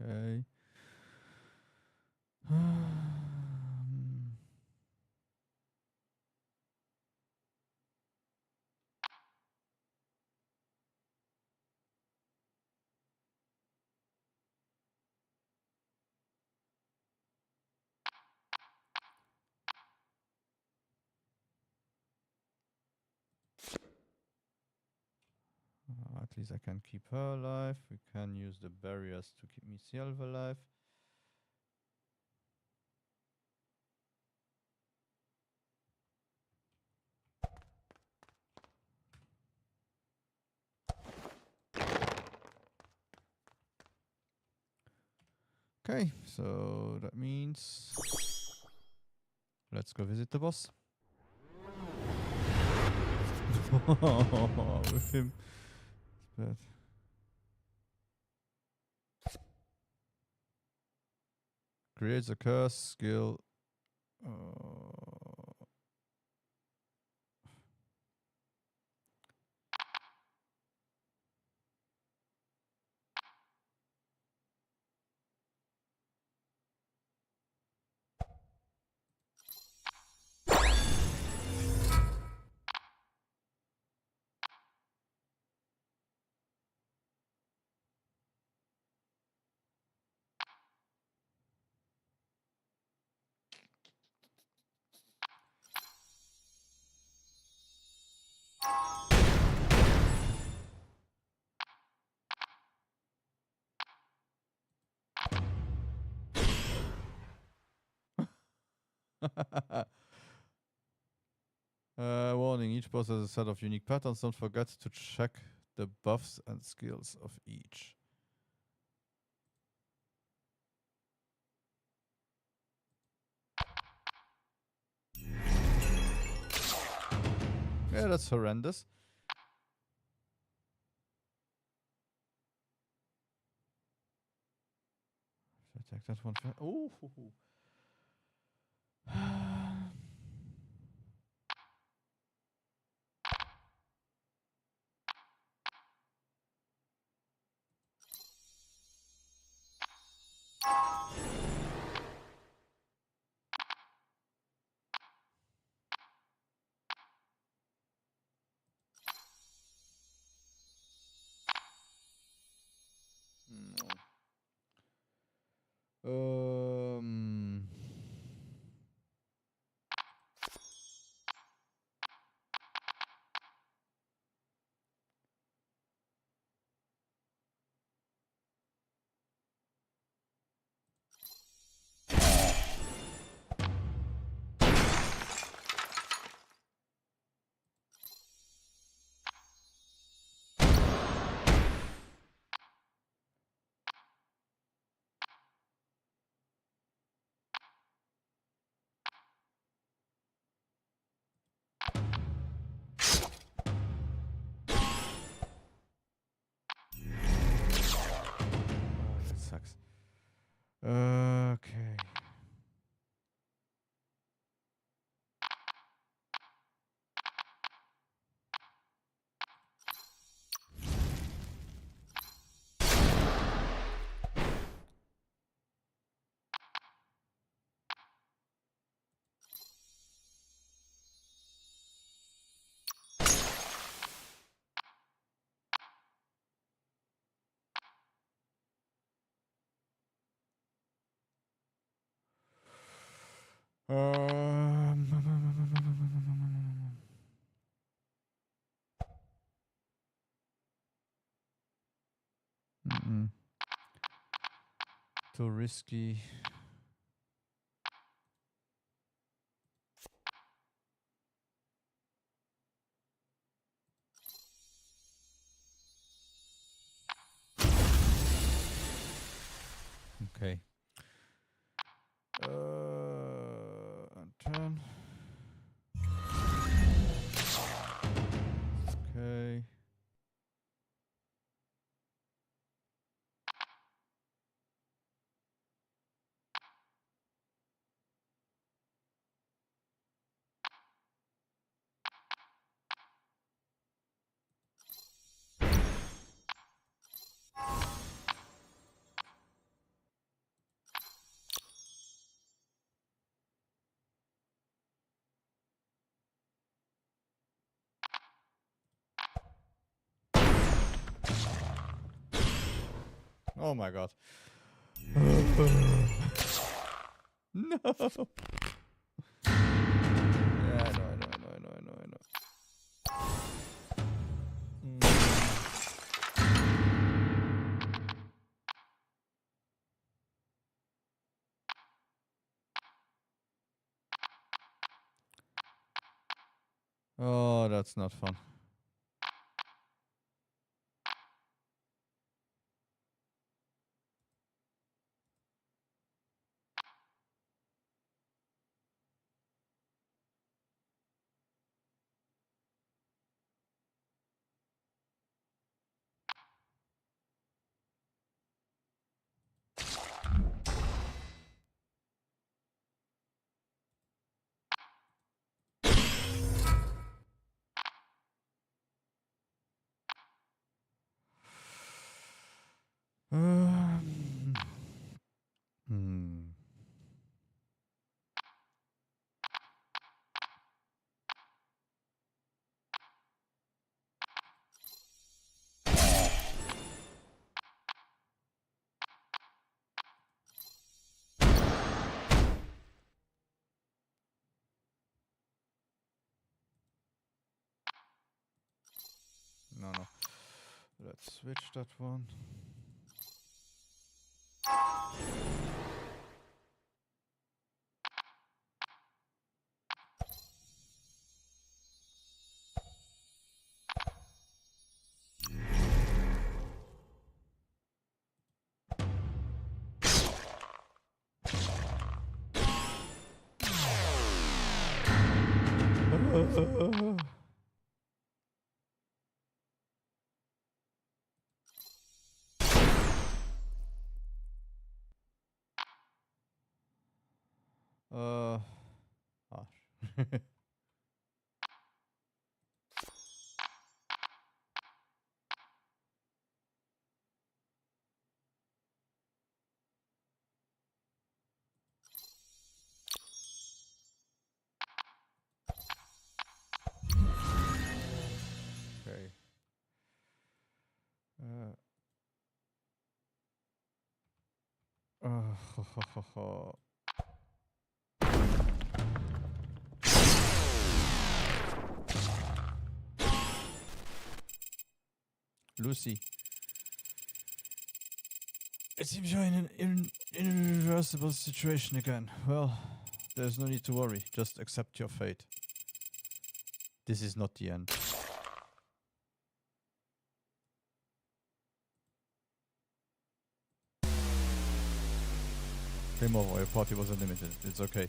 Okay. At least I can keep her alive. We can use the barriers to keep myself alive. Okay, so that means let's go visit the boss. With him. It's bad. Creates a curse skill. Warning, each boss has a set of unique patterns. Don't forget to check the buffs and skills of each. Yeah, that's horrendous. Attack that one. Oh. Um. That sucks. Okay. Too risky. Okay. And turn. Okay. Oh my god. No. Yeah, I know. Oh, that's not fun. Um, hmm. No, no. Let's switch that one. Ah. Okay. Uh, Lucy. It seems you're in an irreversible situation again. Well, there's no need to worry. Just accept your fate. This is not the end. Game over. Your party was unlimited. It's okay.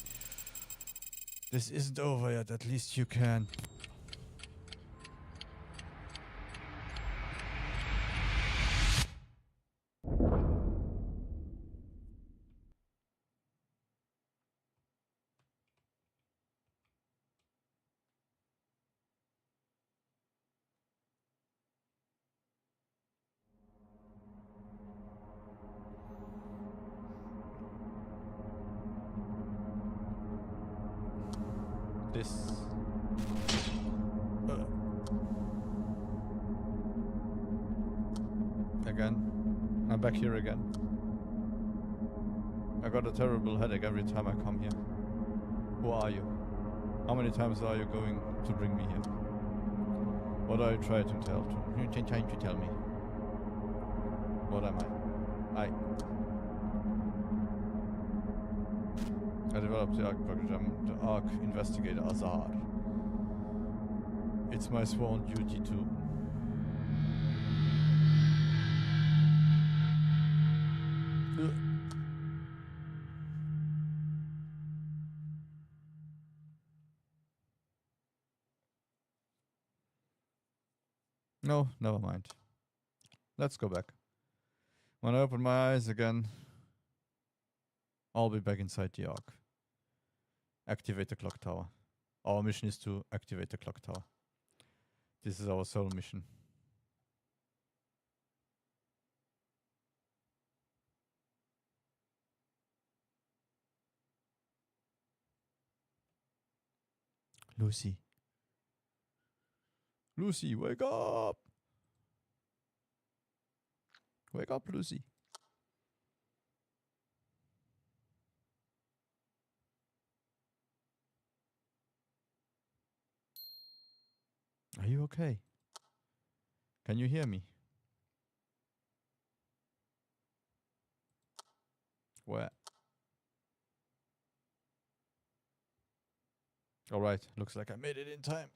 This isn't over yet. At least you can. This. Again. I'm back here again. I got a terrible headache every time I come here. Who are you? How many times are you going to bring me here? What are you trying to tell? You're trying to tell me. What am I? I developed the ARC program, the ARC Investigator Azar. It's my sworn duty to... No, never mind. Let's go back. When I open my eyes again, I'll be back inside the ARC. Activate the clock tower. Our mission is to activate the clock tower. This is our sole mission. Lucy. Lucy, wake up! Wake up, Lucy. Are you okay? Can you hear me? Where? Alright, looks like I made it in time.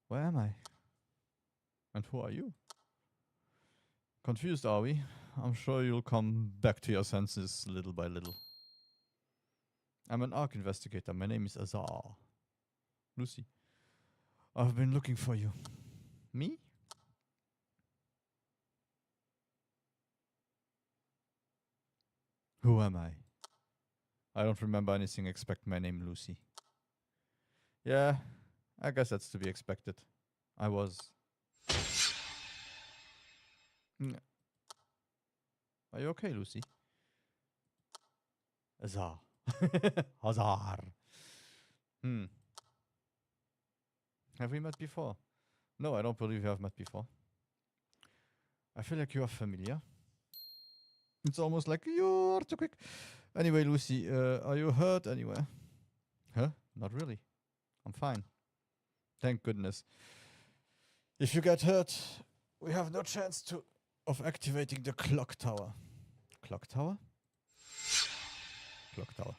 Where am I? And who are you? Confused, are we? I'm sure you'll come back to your senses little by little. I'm an ARC investigator. My name is Azar. Lucy. I've been looking for you. Me? Who am I? I don't remember anything except my name, Lucy. Yeah, I guess that's to be expected. I was. Are you okay, Lucy? Azar. Azar. Have we met before? No, I don't believe we have met before. I feel like you are familiar. It's almost like you're too quick. Anyway, Lucy, are you hurt anywhere? Huh? Not really. I'm fine. Thank goodness. If you get hurt, we have no chance of activating the clock tower. Clock tower? Clock tower.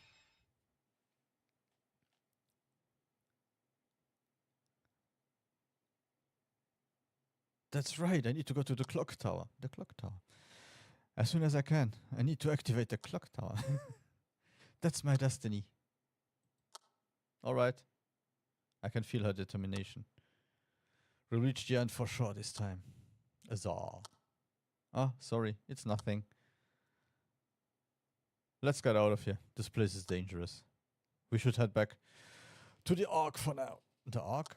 That's right. I need to go to the clock tower. The clock tower. As soon as I can. I need to activate the clock tower. That's my destiny. All right. I can feel her determination. We'll reach the end for sure this time. Azar. Ah, sorry. It's nothing. Let's get out of here. This place is dangerous. We should head back to the Ark for now. The Ark?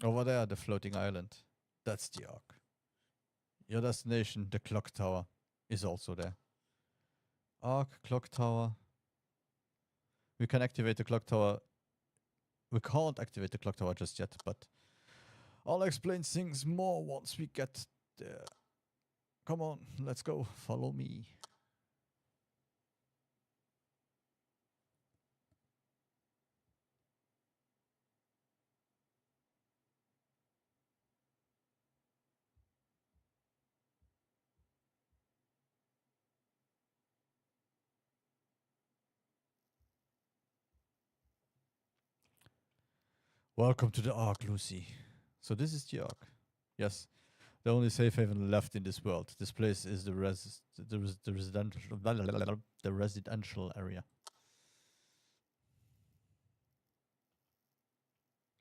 Over there, the floating island. That's the Ark. Your destination, the clock tower, is also there. Ark, clock tower. We can activate the clock tower. We can't activate the clock tower just yet, but I'll explain things more once we get there. Come on, let's go. Follow me. Welcome to the Ark, Lucy. So this is the Ark. Yes, the only safe haven left in this world. This place is the residential area.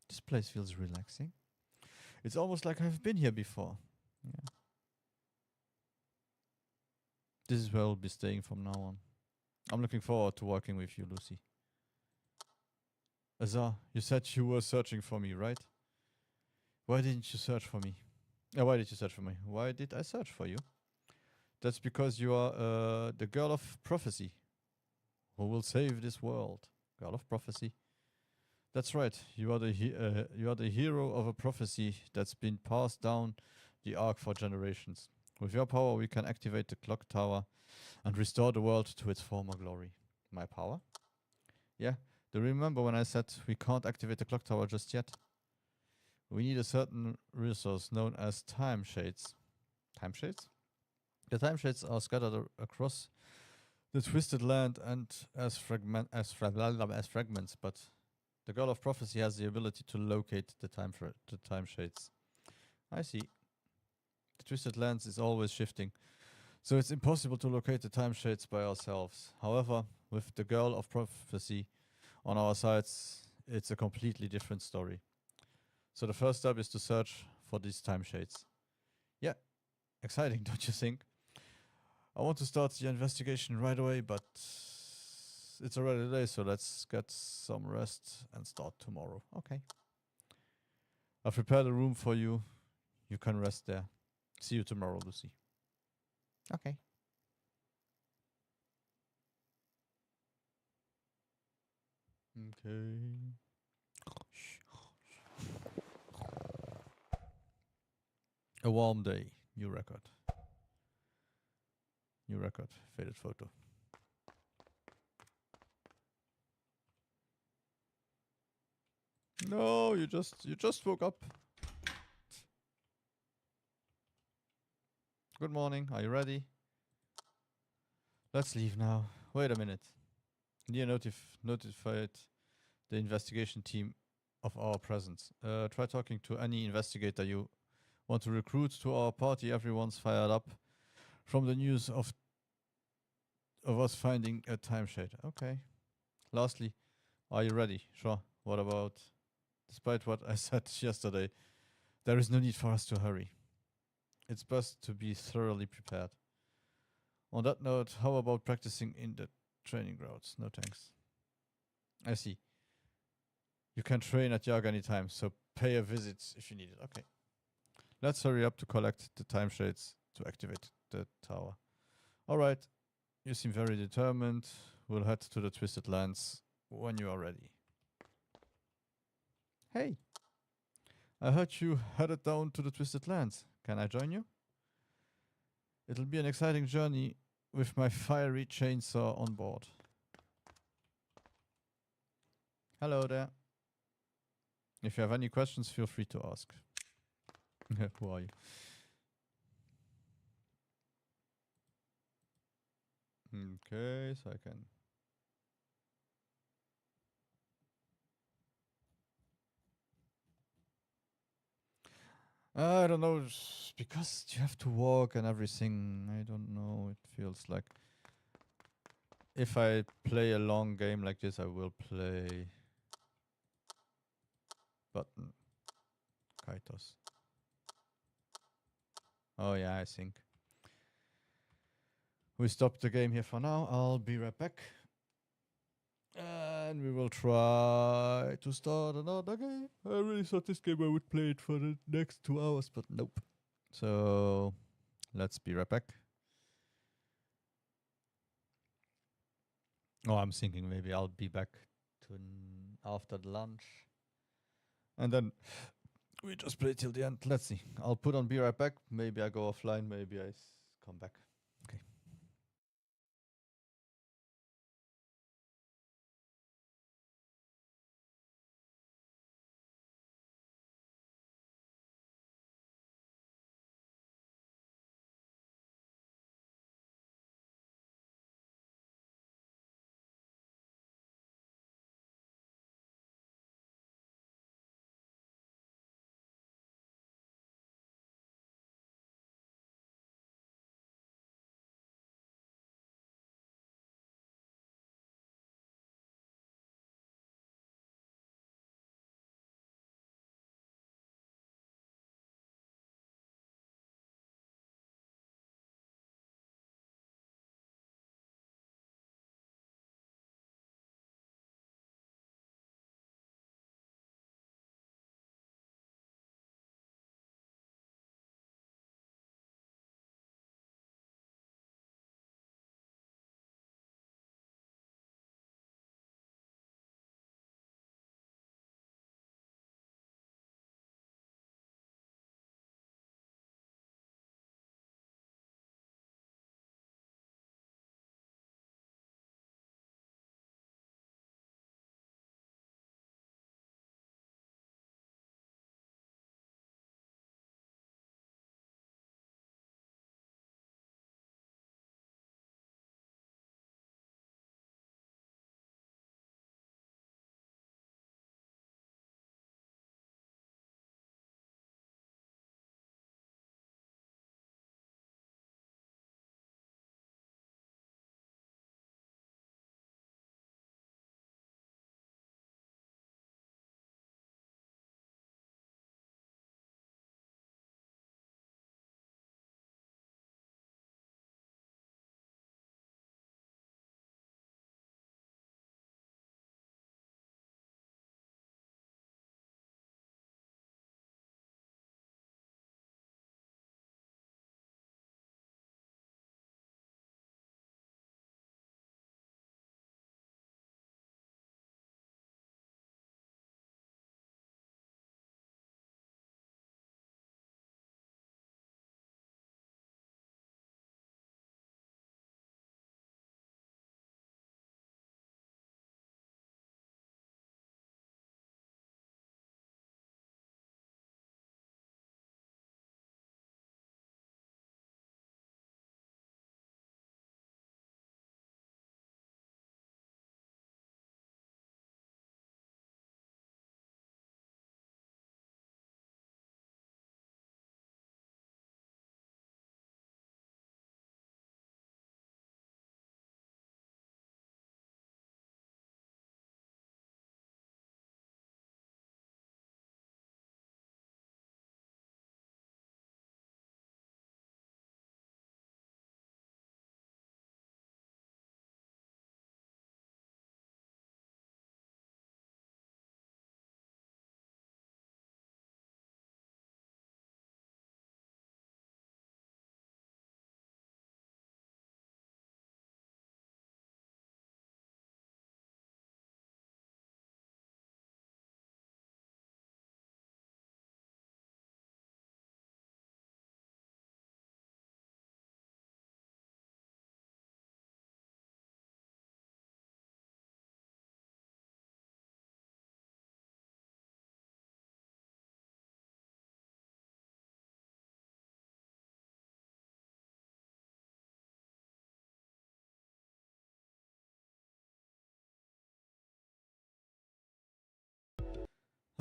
This place feels relaxing. It's almost like I've been here before. Yeah. This is where I'll be staying from now on. I'm looking forward to working with you, Lucy. Azar, you said you were searching for me, right? Why didn't you search for me? Why did you search for me? Why did I search for you? That's because you are the girl of prophecy who will save this world. Girl of prophecy. That's right. You are the hero of a prophecy that's been passed down the Ark for generations. With your power, we can activate the clock tower and restore the world to its former glory. My power? Yeah. Do you remember when I said we can't activate the clock tower just yet? We need a certain resource known as time shades. Time shades? The time shades are scattered across the twisted land and as fragments, but the girl of prophecy has the ability to locate the time shades. I see. The twisted lands is always shifting, so it's impossible to locate the time shades by ourselves. However, with the girl of prophecy on our sides, it's a completely different story. So the first step is to search for these time shades. Yeah, exciting, don't you think? I want to start the investigation right away, but it's already late, so let's get some rest and start tomorrow. Okay. I've prepared a room for you. You can rest there. See you tomorrow, Lucy. Okay. Okay. A warm day. New record. New record. Faded photo. No, you just woke up. Good morning. Are you ready? Let's leave now. Wait a minute. Near notified the investigation team of our presence. Try talking to any investigator you want to recruit to our party. Everyone's fired up from the news of us finding a timeshade. Okay. Lastly, are you ready? Sure. What about, despite what I said yesterday, there is no need for us to hurry. It's best to be thoroughly prepared. On that note, how about practicing in the training grounds? No thanks. I see. You can train at Yag anytime, so pay a visit if you need it. Okay. Let's hurry up to collect the timeshades to activate the tower. Alright. You seem very determined. We'll head to the Twisted Lands when you are ready. Hey. I heard you headed down to the Twisted Lands. Can I join you? It'll be an exciting journey with my fiery chainsaw on board. Hello there. If you have any questions, feel free to ask. Who are you? Okay, so I can... I don't know, because you have to walk and everything. I don't know, it feels like... If I play a long game like this, I will play... Button. Kaitos. Oh yeah, I think. We stop the game here for now. I'll be right back. And we will try to start another game. I really thought this game I would play it for the next 2 hours, but nope. So, let's be right back. Oh, I'm thinking maybe I'll be back to after the lunch. And then we just play till the end. Let's see. I'll put on Be Right Back. Maybe I go offline. Maybe I come back. Okay.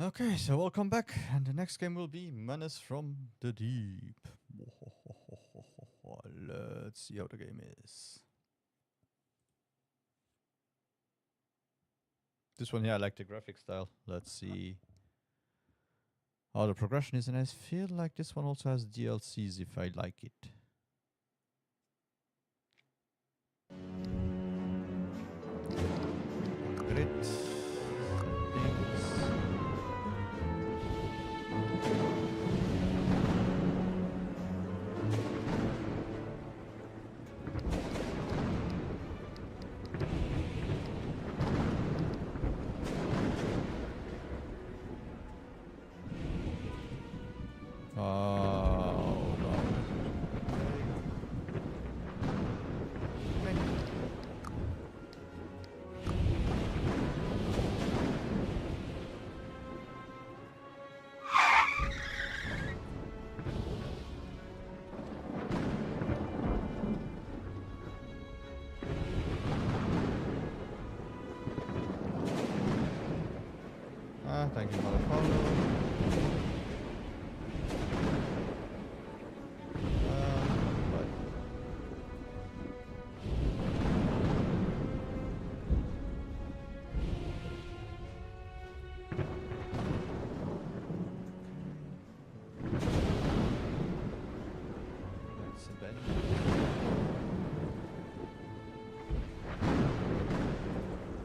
Okay, so welcome back, and the next game will be Menace from the Deep. Let's see how the game is. This one here, I like the graphic style. Let's see how the progression is, and I feel like this one also has DLCs if I like it. Grit. Oh, no. Thank you for the follow.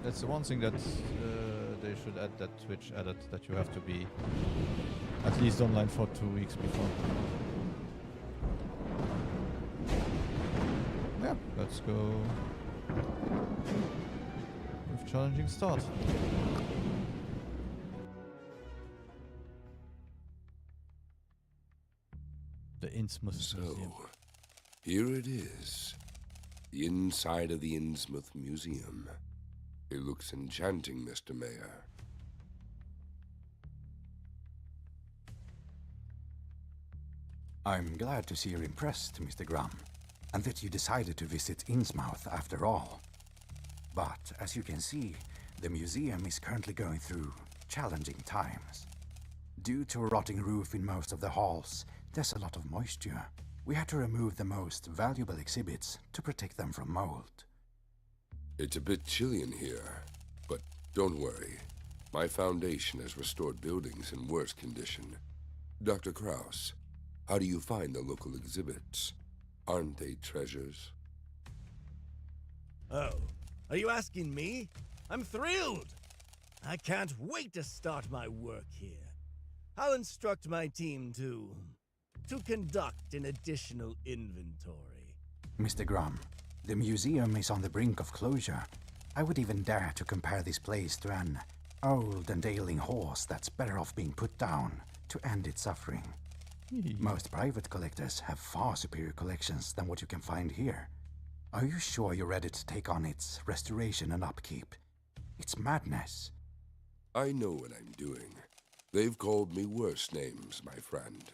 That's the one thing that they should add, that Twitch added, that you have to be at least online for 2 weeks before. Yeah, let's go with challenging start. The Innsmouth Museum. So, here it is. The inside of the Innsmouth Museum. It looks enchanting, Mr. Mayor. I'm glad to see you're impressed, Mr. Graham, and that you decided to visit Innsmouth after all. But, as you can see, the museum is currently going through challenging times. Due to a rotting roof in most of the halls, there's a lot of moisture. We had to remove the most valuable exhibits to protect them from mold. It's a bit chilly in here, but don't worry. My foundation has restored buildings in worse condition. Dr. Krauss, how do you find the local exhibits? Aren't they treasures? Oh, are you asking me? I'm thrilled! I can't wait to start my work here. I'll instruct my team to conduct an additional inventory. Mr. Graham, the museum is on the brink of closure. I would even dare to compare this place to an old and ailing horse that's better off being put down to end its suffering. Most private collectors have far superior collections than what you can find here. Are you sure you're ready to take on its restoration and upkeep? It's madness. I know what I'm doing. They've called me worse names, my friend.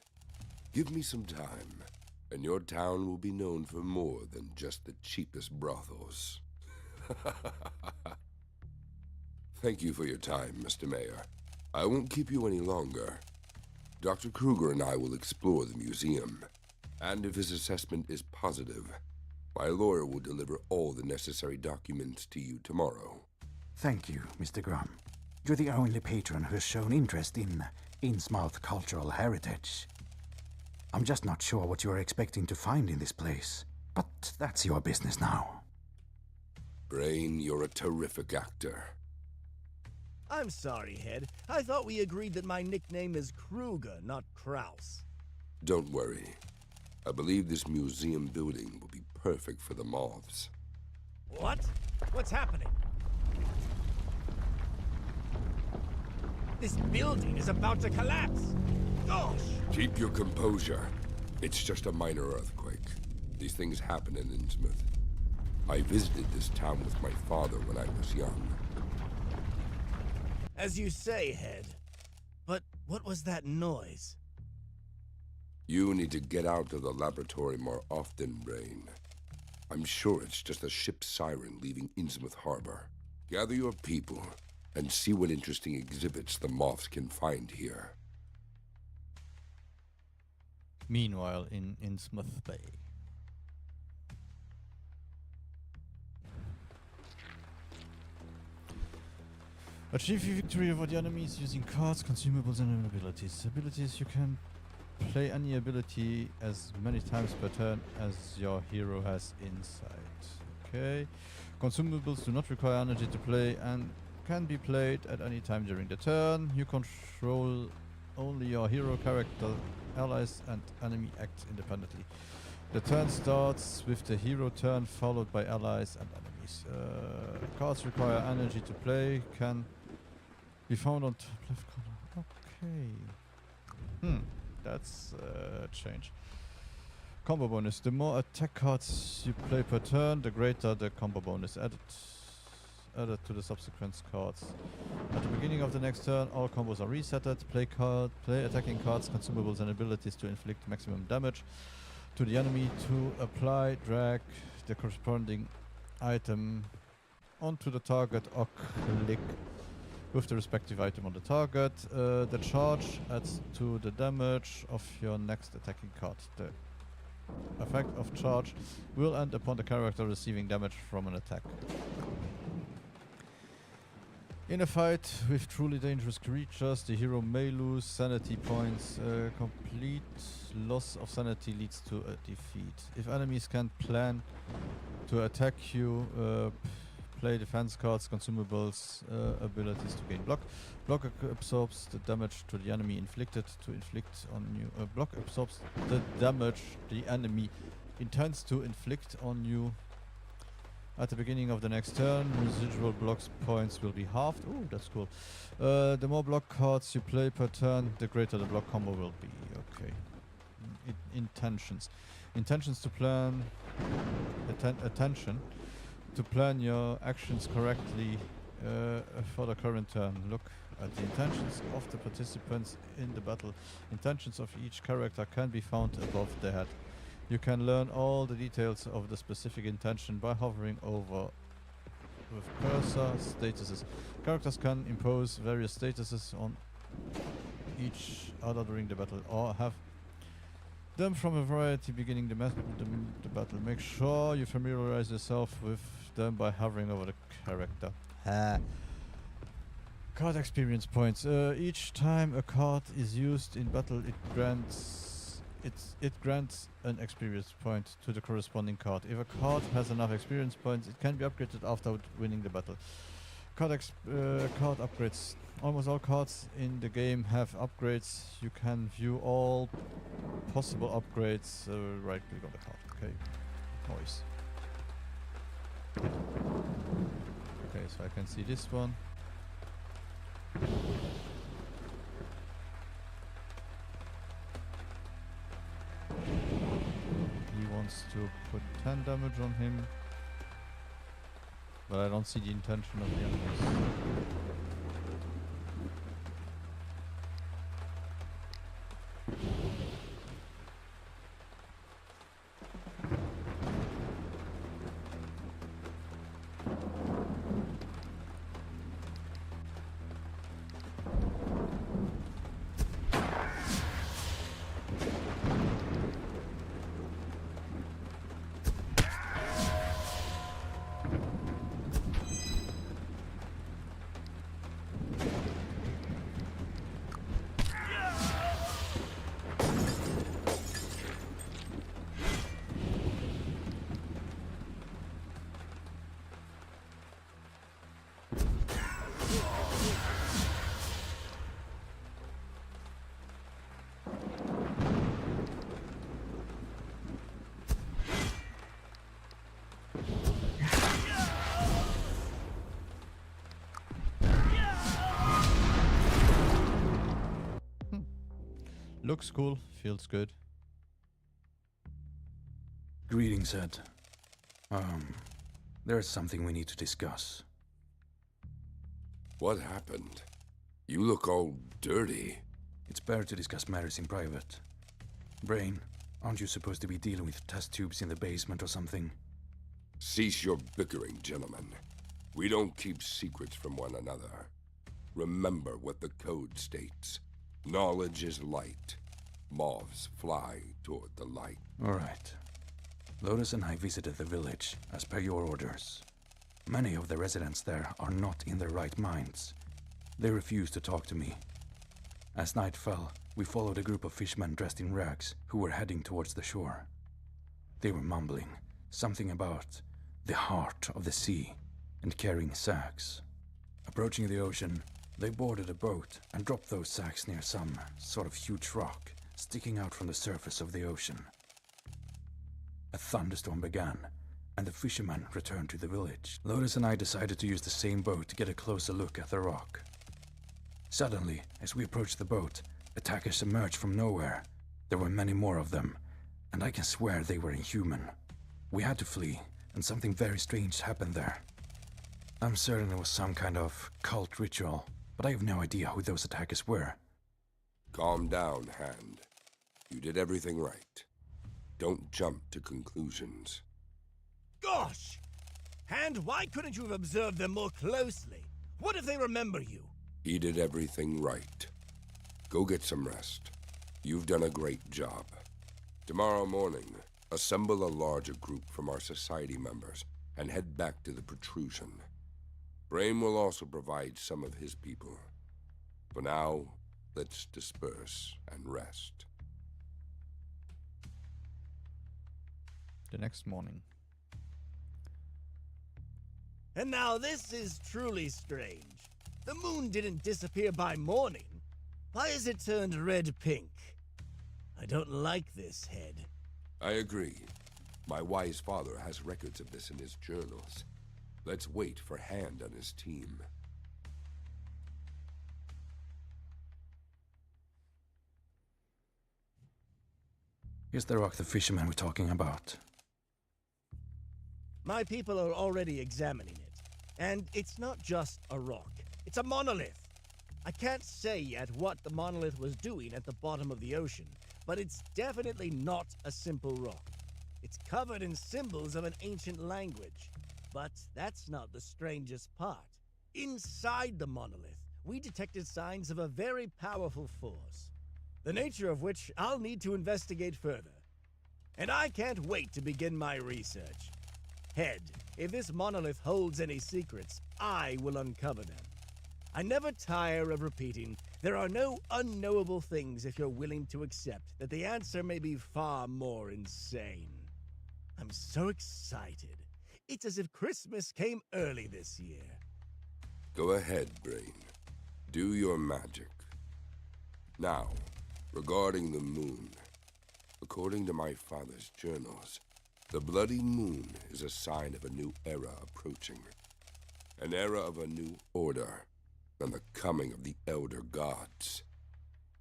Give me some time, and your town will be known for more than just the cheapest brothels. Thank you for your time, Mr. Mayor. I won't keep you any longer. Dr. Kruger and I will explore the museum, and if his assessment is positive, my lawyer will deliver all the necessary documents to you tomorrow. Thank you, Mr. Graham. You're the only patron who has shown interest in Innsmouth cultural heritage. I'm just not sure what you're expecting to find in this place, but that's your business now. Brain, you're a terrific actor. I'm sorry, Head. I thought we agreed that my nickname is Kruger, not Kraus. Don't worry. I believe this museum building will be perfect for the moths. What? What's happening? This building is about to collapse! Gosh! Keep your composure. It's just a minor earthquake. These things happen in Innsmouth. I visited this town with my father when I was young. As you say, Head. But what was that noise? You need to get out to the laboratory more often, Brain. I'm sure it's just a ship's siren leaving Innsmouth Harbor. Gather your people and see what interesting exhibits the moths can find here. Meanwhile, in Innsmouth Bay. Achieve victory over the enemies using cards, consumables, and abilities. Abilities: you can play any ability as many times per turn as your hero has insight. Okay. Consumables do not require energy to play and can be played at any time during the turn. You control only your hero character. Allies and enemy act independently. The turn starts with the hero turn followed by allies and enemies. Cards require energy to play, can be found on top left corner. Okay. That's a change. Combo bonus. The more attack cards you play per turn, the greater the combo bonus added to the subsequent cards. At the beginning of the next turn, all combos are resetted. Play attacking cards, consumables, and abilities to inflict maximum damage to the enemy. To apply, drag the corresponding item onto the target or click with the respective item on the target. The charge adds to the damage of your next attacking card. The effect of charge will end upon the character receiving damage from an attack. In a fight with truly dangerous creatures, the hero may lose sanity points. Complete loss of sanity leads to a defeat. If enemies can plan to attack you, play defense cards, consumables, abilities to gain block. Block absorbs the damage to the enemy inflicted to inflict on you. Block absorbs the damage the enemy intends to inflict on you. At the beginning of the next turn, residual blocks points will be halved. Ooh, that's cool. The more block cards you play per turn, the greater the block combo will be. Okay. Intentions. Intentions to plan... attention. To plan your actions correctly for the current turn. Look at the intentions of the participants in the battle. Intentions of each character can be found above the head. You can learn all the details of the specific intention by hovering over with cursor statuses. Characters can impose various statuses on each other during the battle or have them from a variety beginning the battle. Make sure you familiarize yourself with them by hovering over the character. Card experience points. Each time a card is used in battle, it grants an experience point to the corresponding card. If a card has enough experience points, it can be upgraded after winning the battle. Card upgrades. Almost all cards in the game have upgrades. You can view all possible upgrades. Right click on the card. Okay. Noise. Okay, so I can see this one. He wants to put 10 damage on him. But I don't see the intention of the enemies. Looks cool, feels good. Greetings, Ed. There's something we need to discuss. What happened? You look all dirty. It's better to discuss matters in private. Brain, aren't you supposed to be dealing with test tubes in the basement or something? Cease your bickering, gentlemen. We don't keep secrets from one another. remember what the code states. Knowledge is light. Moths fly toward the light. All right. Lotus and I visited the village, as per your orders. Many of the residents there are not in their right minds. They refused to talk to me. As night fell, we followed a group of fishermen dressed in rags who were heading towards the shore. They were mumbling something about the heart of the sea and carrying sacks. Approaching the ocean, they boarded a boat and dropped those sacks near some sort of huge rock sticking out from the surface of the ocean. A thunderstorm began, and the fishermen returned to the village. Lotus and I decided to use the same boat to get a closer look at the rock. Suddenly, as we approached the boat, attackers emerged from nowhere. There were many more of them, and I can swear they were inhuman. We had to flee, and something very strange happened there. I'm certain it was some kind of cult ritual, but I have no idea who those attackers were. Calm down, Hand. You did everything right. Don't jump to conclusions. Gosh! Hand, why couldn't you have observed them more closely? What if they remember you? He did everything right. Go get some rest. You've done a great job. Tomorrow morning, assemble a larger group from our society members and head back to the protrusion. Brain will also provide some of his people. For now, let's disperse and rest. The next morning. And now this is truly strange. The moon didn't disappear by morning. Why is it turned red-pink? I don't like this, Head. I agree. My wise father has records of this in his journals. Let's wait for Hand and his team. Here's the rock the fishermen were talking about. My people are already examining it. And it's not just a rock. It's a monolith. I can't say yet what the monolith was doing at the bottom of the ocean, but it's definitely not a simple rock. It's covered in symbols of an ancient language. But that's not the strangest part. Inside the monolith, we detected signs of a very powerful force, the nature of which I'll need to investigate further. And I can't wait to begin my research. Head, if this monolith holds any secrets, I will uncover them. I never tire of repeating, there are no unknowable things if you're willing to accept that the answer may be far more insane. I'm so excited. It's as if Christmas came early this year. Go ahead, Brain. Do your magic. Now, regarding the moon. According to my father's journals, the bloody moon is a sign of a new era approaching. An era of a new order, and the coming of the elder gods.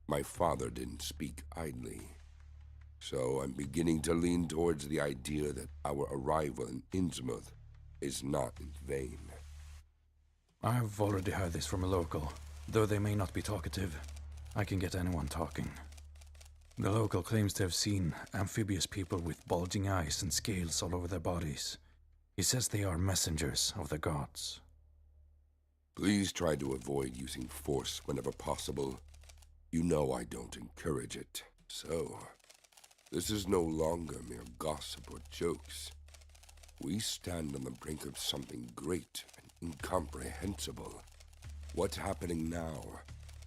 My father didn't speak idly. So I'm beginning to lean towards the idea that our arrival in Innsmouth is not in vain. I've already heard this from a local. Though they may not be talkative, I can get anyone talking. The local claims to have seen amphibious people with bulging eyes and scales all over their bodies. He says they are messengers of the gods. Please try to avoid using force whenever possible. You know I don't encourage it, so... This is no longer mere gossip or jokes. We stand on the brink of something great and incomprehensible. What's happening now,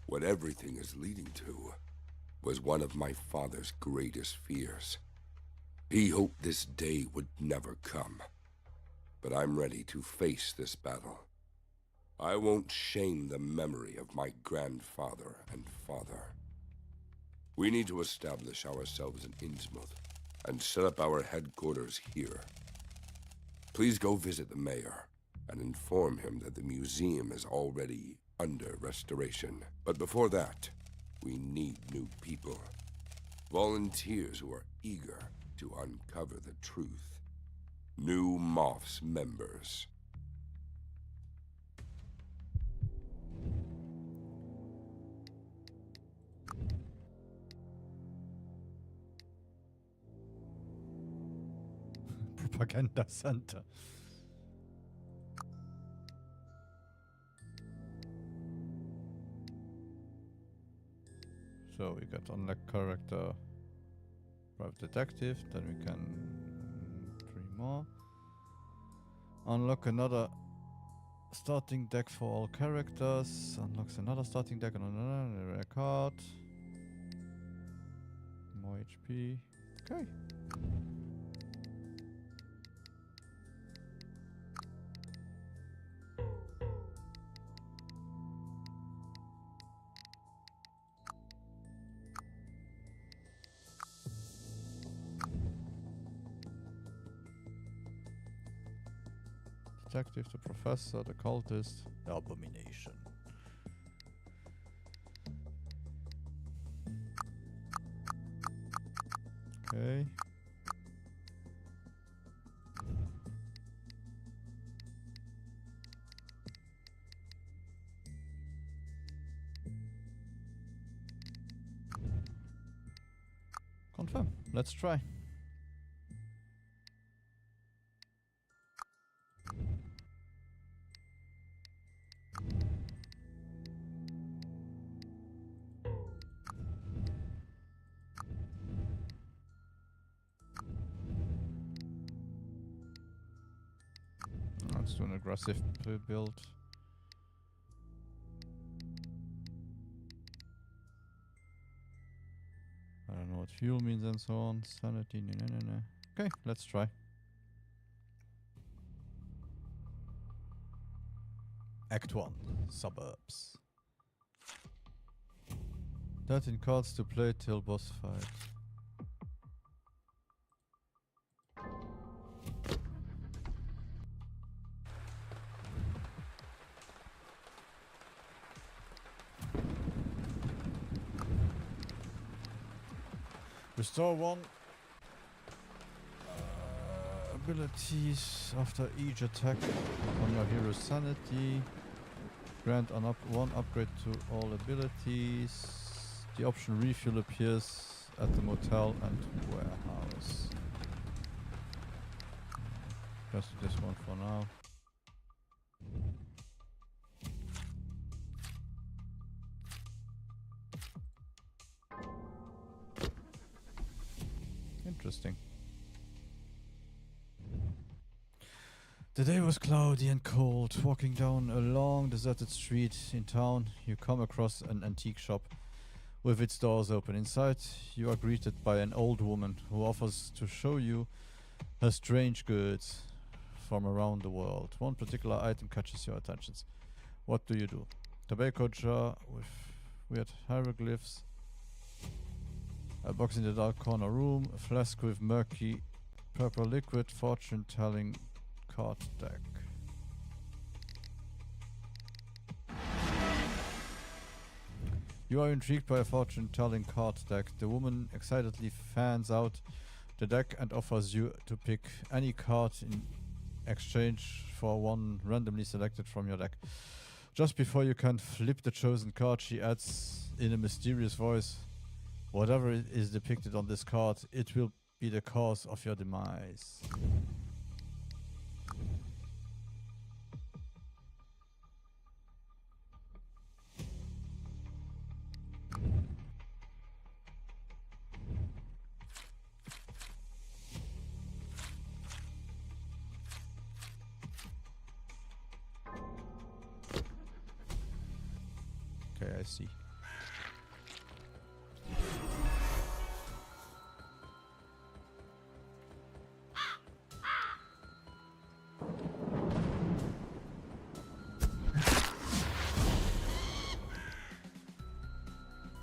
what everything is leading to, was one of my father's greatest fears. He hoped this day would never come. But I'm ready to face this battle. I won't shame the memory of my grandfather and father. We need to establish ourselves in Innsmouth and set up our headquarters here. Please go visit the mayor and inform him that the museum is already under restoration. But before that, we need new people. Volunteers who are eager to uncover the truth. New Moths members. Propaganda Center. So we got unlock character, private detective. Then we can 3 more. Unlock another starting deck for all characters. Unlocks another starting deck and another rare card. More HP. Okay. Detective, the professor, the cultist, the abomination. Okay. Confirm. Let's try. Let's do an aggressive build. I don't know what fuel means and so on. Sanity, no. Okay, let's try. Act 1, Suburbs. 13 cards to play till boss fight. Restore 1 abilities after each attack on your hero's sanity. Grant one upgrade to all abilities. The option refuel appears at the motel and warehouse. Just this one for now. Interesting. The day was cloudy and cold. Walking down a long deserted street in town, you come across an antique shop with its doors open. Inside, you are greeted by an old woman who offers to show you her strange goods from around the world. One particular item catches your attention. What do you do? Tobacco jar with weird hieroglyphs. A box in the dark corner room. A flask with murky purple liquid. Fortune-telling card deck. You are intrigued by a fortune-telling card deck. The woman excitedly fans out the deck and offers you to pick any card in exchange for one randomly selected from your deck. Just before you can flip the chosen card, she adds in a mysterious voice, "Whatever is depicted on this card, it will be the cause of your demise." Okay, I see.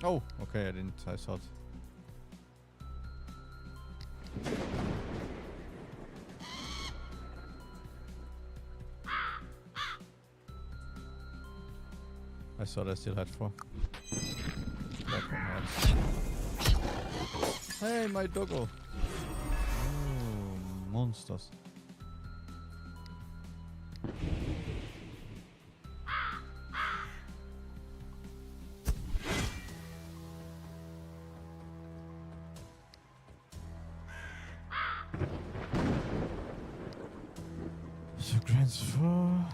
Oh, okay, I thought. I thought I still had 4. That one has. Hey, my doggo! Oh, monsters. So transfer.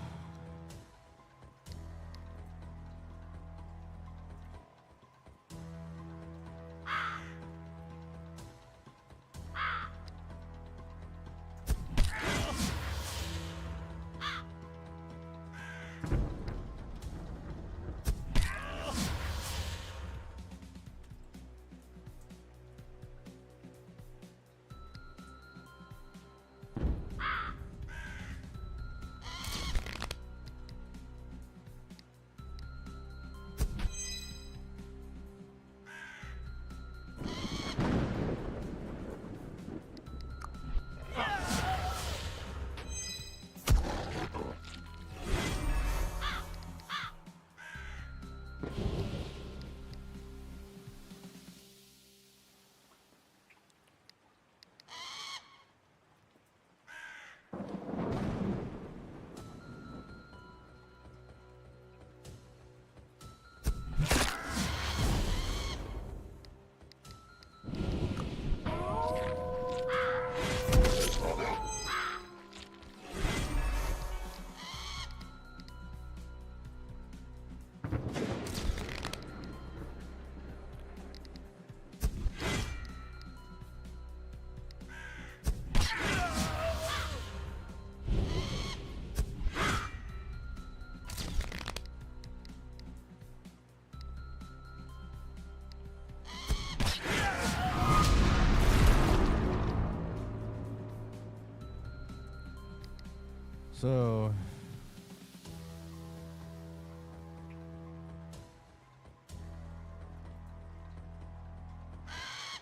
So.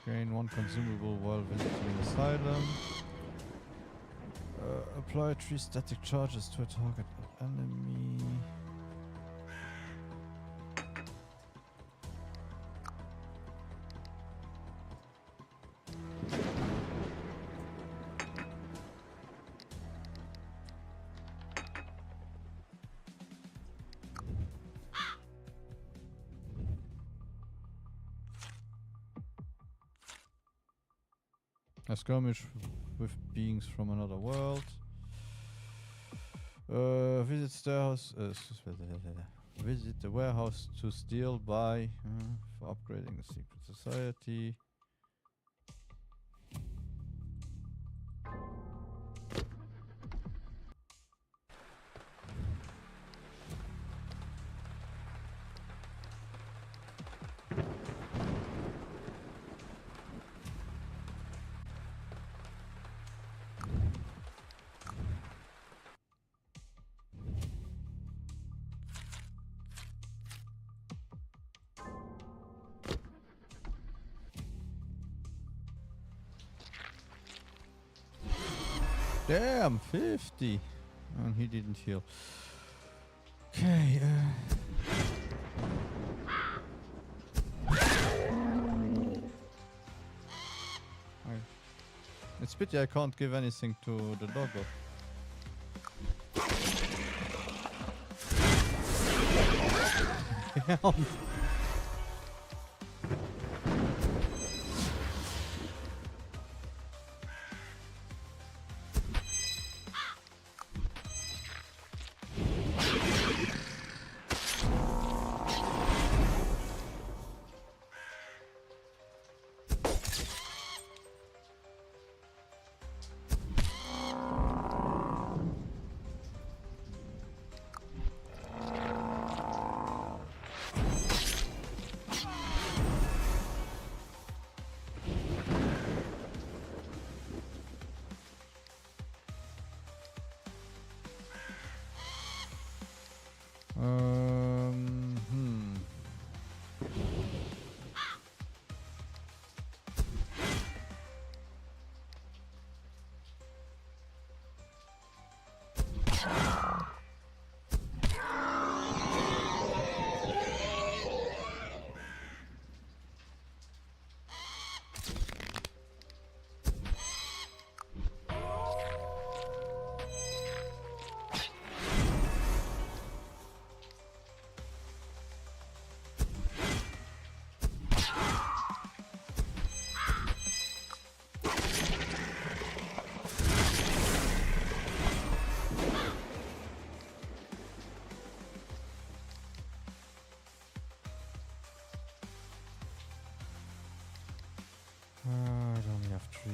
Gain 1 consumable while visiting asylum. Apply 3 static charges to a target enemy. A skirmish with beings from another world. Visit the house. Visit the warehouse to steal by for upgrading the secret society. Damn, 50. And he didn't heal. Okay. It's pity I can't give anything to the doggo. Help. I only have 3.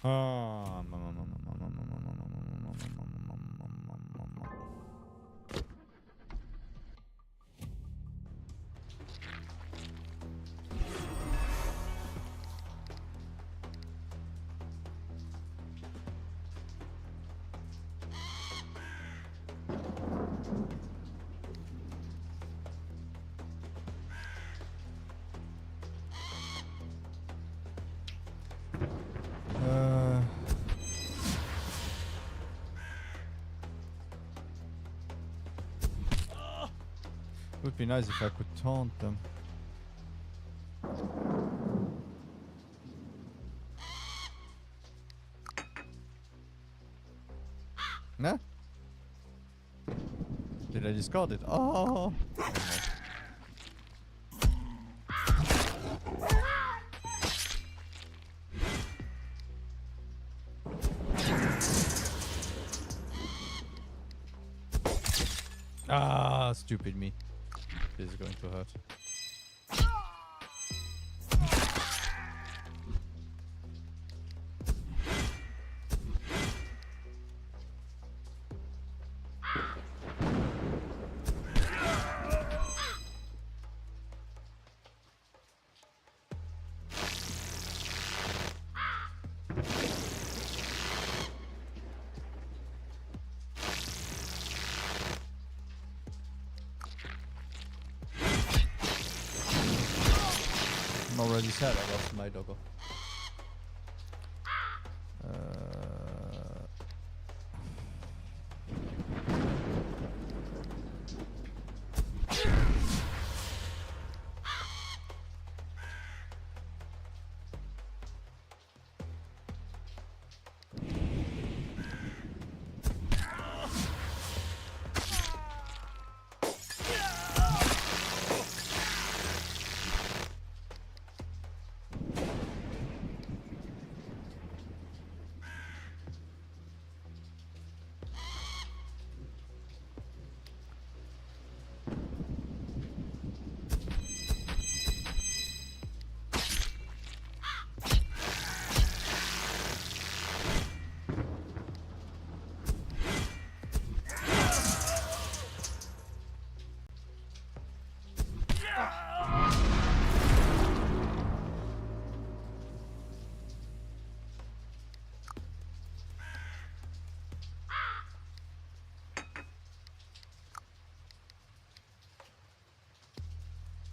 Ah, would be nice if I could taunt them. Nah? Did I discard it? Oh! Ah, stupid me. This is going to hurt. I'm already sad I lost my doggo.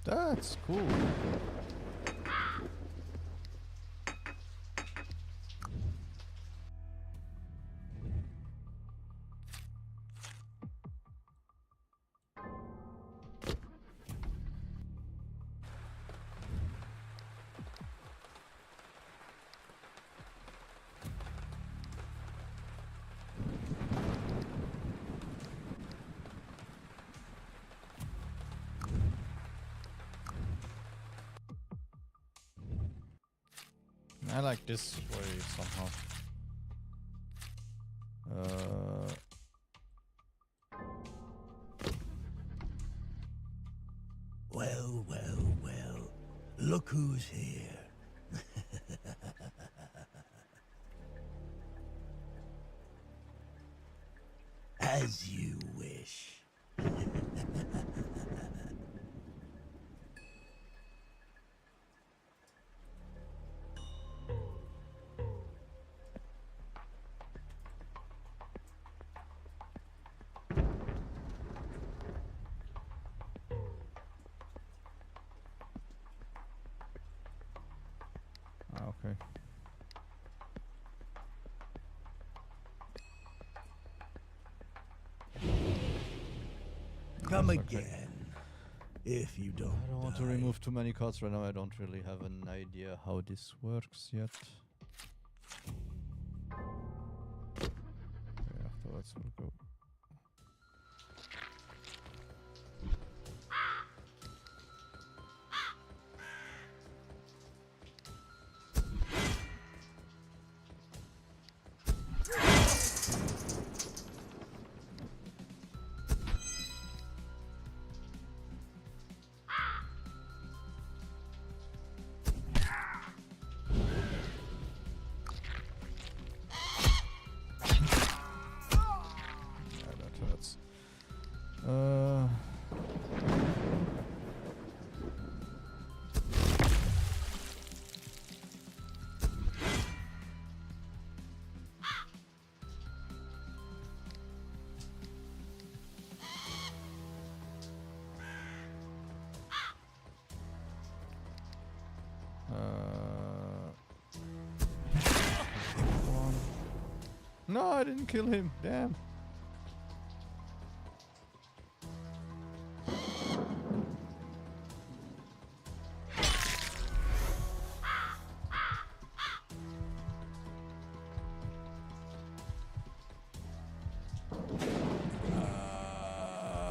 That's cool. I like this way somehow. Well, well, well. Look who's here. As you wish. Okay. Come That's okay. again. If you don't. I don't want to die. remove too many cards right now. I don't really have an idea how this works yet. Okay, afterwards we'll go. No, I didn't kill him. Damn.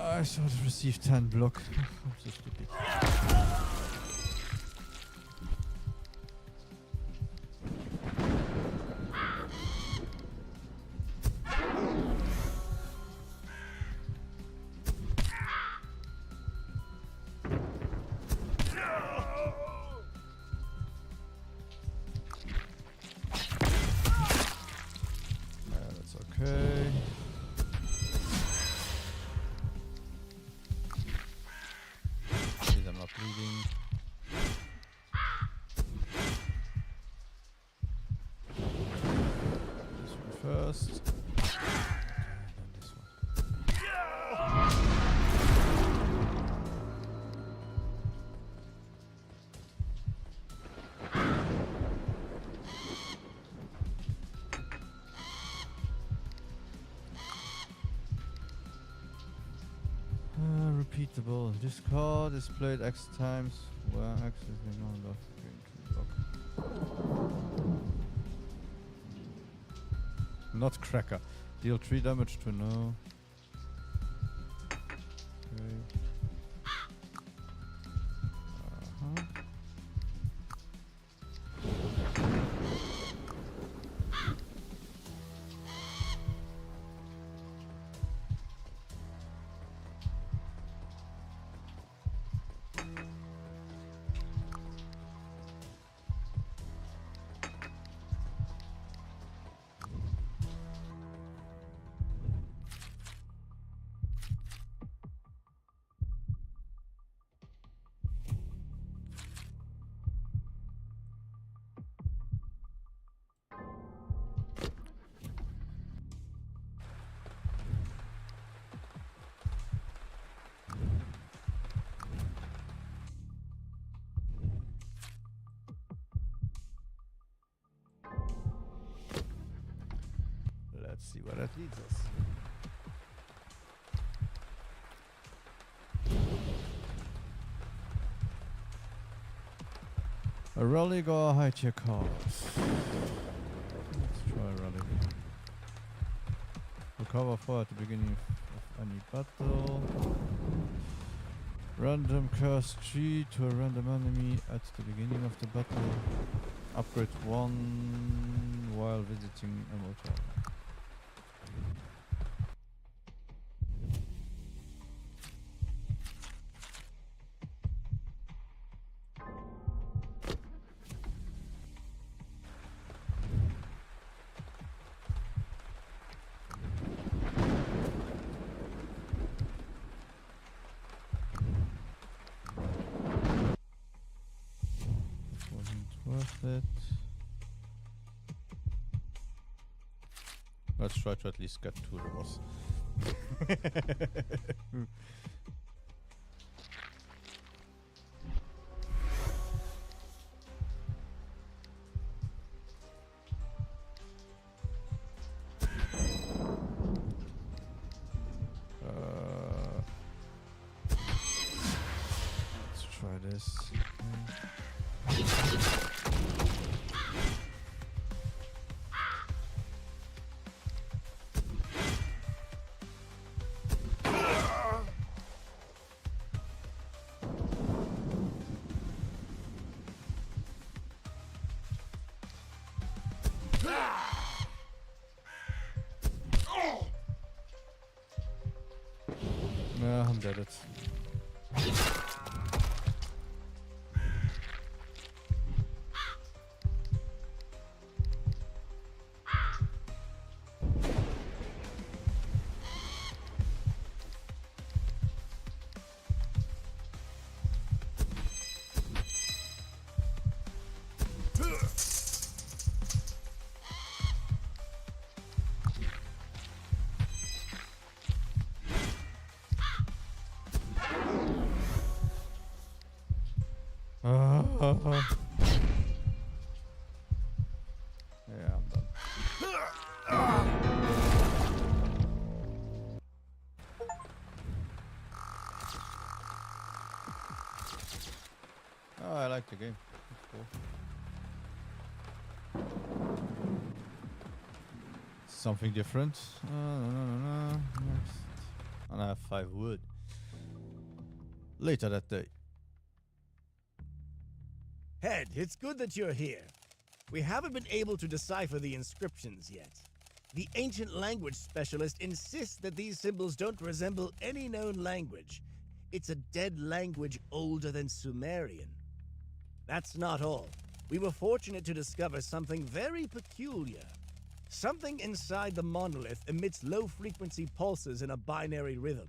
I should have received 10 block. I'm so stupid. That's okay. I'm not bleeding. This one first. And then this one. Repeatable. This card is played X times where X is the amount of green to block. Not cracker. Deal 3 damage to no. Okay. Let's see where that leads us. A relic or a high tier card? Let's try a relic. Recover 4 at the beginning of any battle. Random curse 3 to a random enemy at the beginning of the battle. Upgrade 1 while visiting a motel. Worth it. Let's try to at least get to the boss. Let's try this. Yeah, I'm dead. Something different. Next. And I have 5 wood. Later that day. Head, it's good that you're here. We haven't been able to decipher the inscriptions yet. The ancient language specialist insists that these symbols don't resemble any known language. It's a dead language older than Sumerian. That's not all. We were fortunate to discover something very peculiar. Something inside the monolith emits low-frequency pulses in a binary rhythm.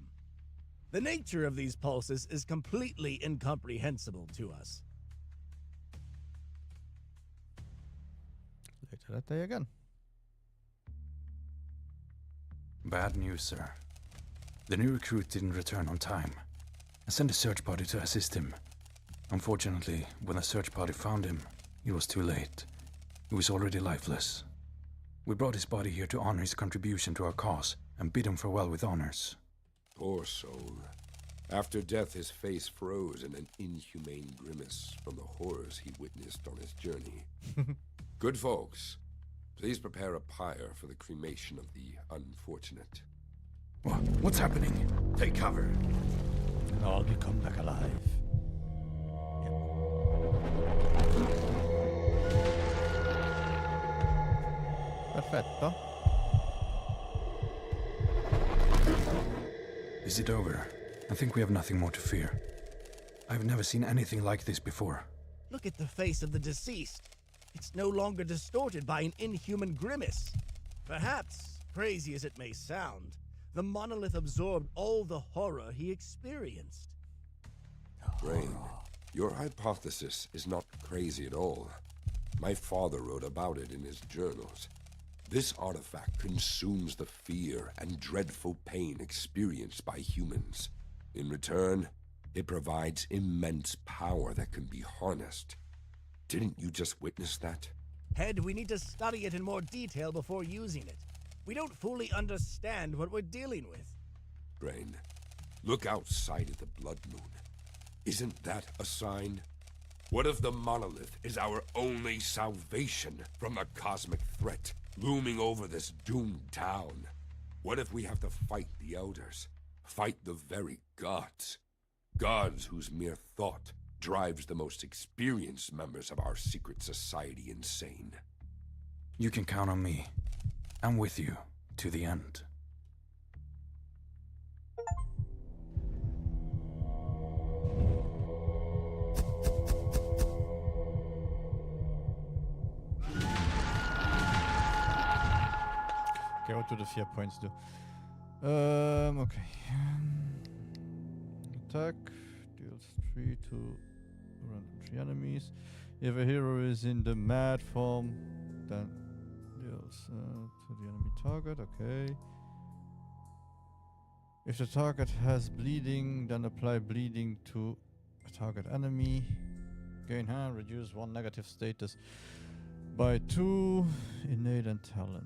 The nature of these pulses is completely incomprehensible to us. Later that day again. Bad news, sir. The new recruit didn't return on time. I sent a search party to assist him. Unfortunately, when the search party found him, it was too late. He was already lifeless. We brought his body here to honor his contribution to our cause and bid him farewell with honors. Poor soul. After death, his face froze in an inhumane grimace from the horrors he witnessed on his journey. Good folks, please prepare a pyre for the cremation of the unfortunate. What's happening? Take cover. And I'll become back alive. Perfetto. Is it over? I think we have nothing more to fear. I've never seen anything like this before. Look at the face of the deceased. It's no longer distorted by an inhuman grimace. Perhaps, crazy as it may sound, the monolith absorbed all the horror he experienced. Brain, your hypothesis is not crazy at all. My father wrote about it in his journals. This artifact consumes the fear and dreadful pain experienced by humans. In return, it provides immense power that can be harnessed. Didn't you just witness that? Head, we need to study it in more detail before using it. We don't fully understand what we're dealing with. Brain, look outside at the blood moon. Isn't that a sign? What if the monolith is our only salvation from the cosmic threat looming over this doomed town? What if we have to fight the elders? Fight the very gods? Gods whose mere thought drives the most experienced members of our secret society insane. You can count on me. I'm with you to the end. Okay, what do the fear points do? Okay. Attack deals 3 to random 3 enemies. If a hero is in the mad form, then deals to the enemy target. Okay. If the target has bleeding, then apply bleeding to a target enemy. Gain reduce 1 negative status by 2 innate and talent.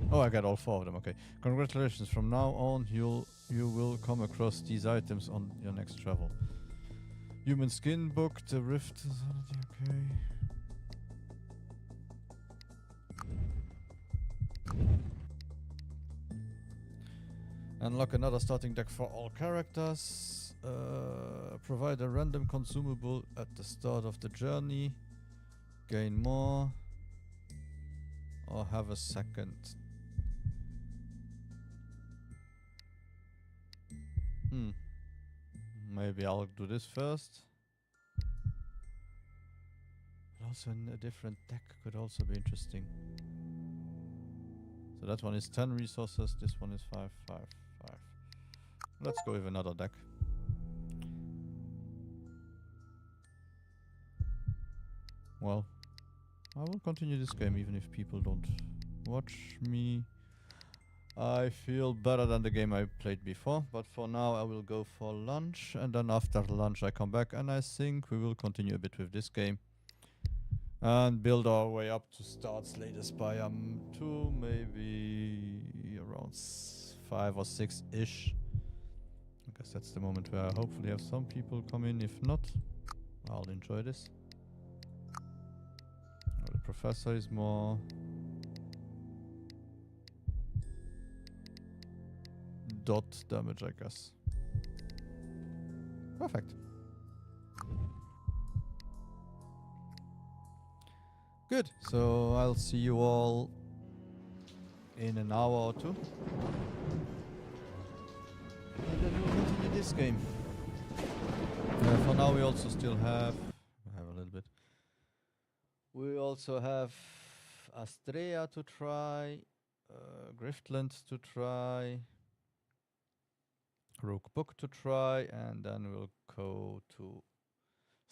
Oh, I got all 4 of them. Okay. Congratulations. From now on, you will come across these items on your next travel. Human skin book, the rift. Okay. Unlock another starting deck for all characters. Provide a random consumable at the start of the journey. Gain more. Or have a second. Maybe I'll do this first. But also a different deck could also be interesting. So that one is 10 resources, this one is 5, 5, 5. Let's go with another deck. Well, I will continue this game even if people don't watch me. I feel better than the game I played before, but for now I will go for lunch, and then after lunch I come back and I think we will continue a bit with this game and build our way up to start Slay the Spire 2, maybe around 5 or 6-ish. I guess that's the moment where I hopefully have some people come in. If not, I'll enjoy this. Oh, the professor is more dot damage, I guess. Perfect. Good. So I'll see you all in an hour or two. And then we'll continue this game. For now we also still have... I have a little bit. We also have Astrea to try, Griftland to try, Rogue Book to try, and then we'll go to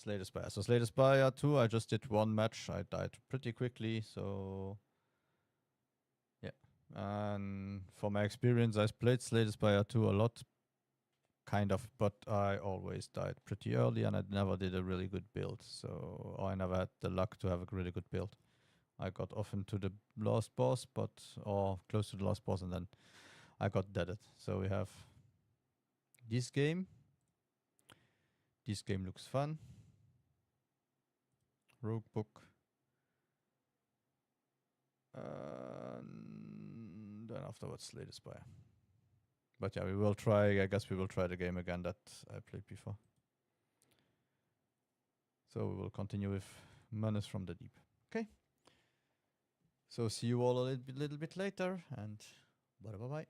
Slay the Spire. So Slay the Spire 2, I just did one match. I died pretty quickly, so yeah. And for my experience, I played Slay the Spire 2 a lot, kind of, but I always died pretty early, and I never did a really good build. So I never had the luck to have a really good build. I got often to the last boss, or close to the last boss, and then I got deaded. So we have this game. This game looks fun. Rogue Book. And then afterwards Slay the Spire. But yeah, we will try, I guess we will try the game again that I played before. So we will continue with Menace from the Deep. Okay. So see you all a little bit later, and bye bye bye.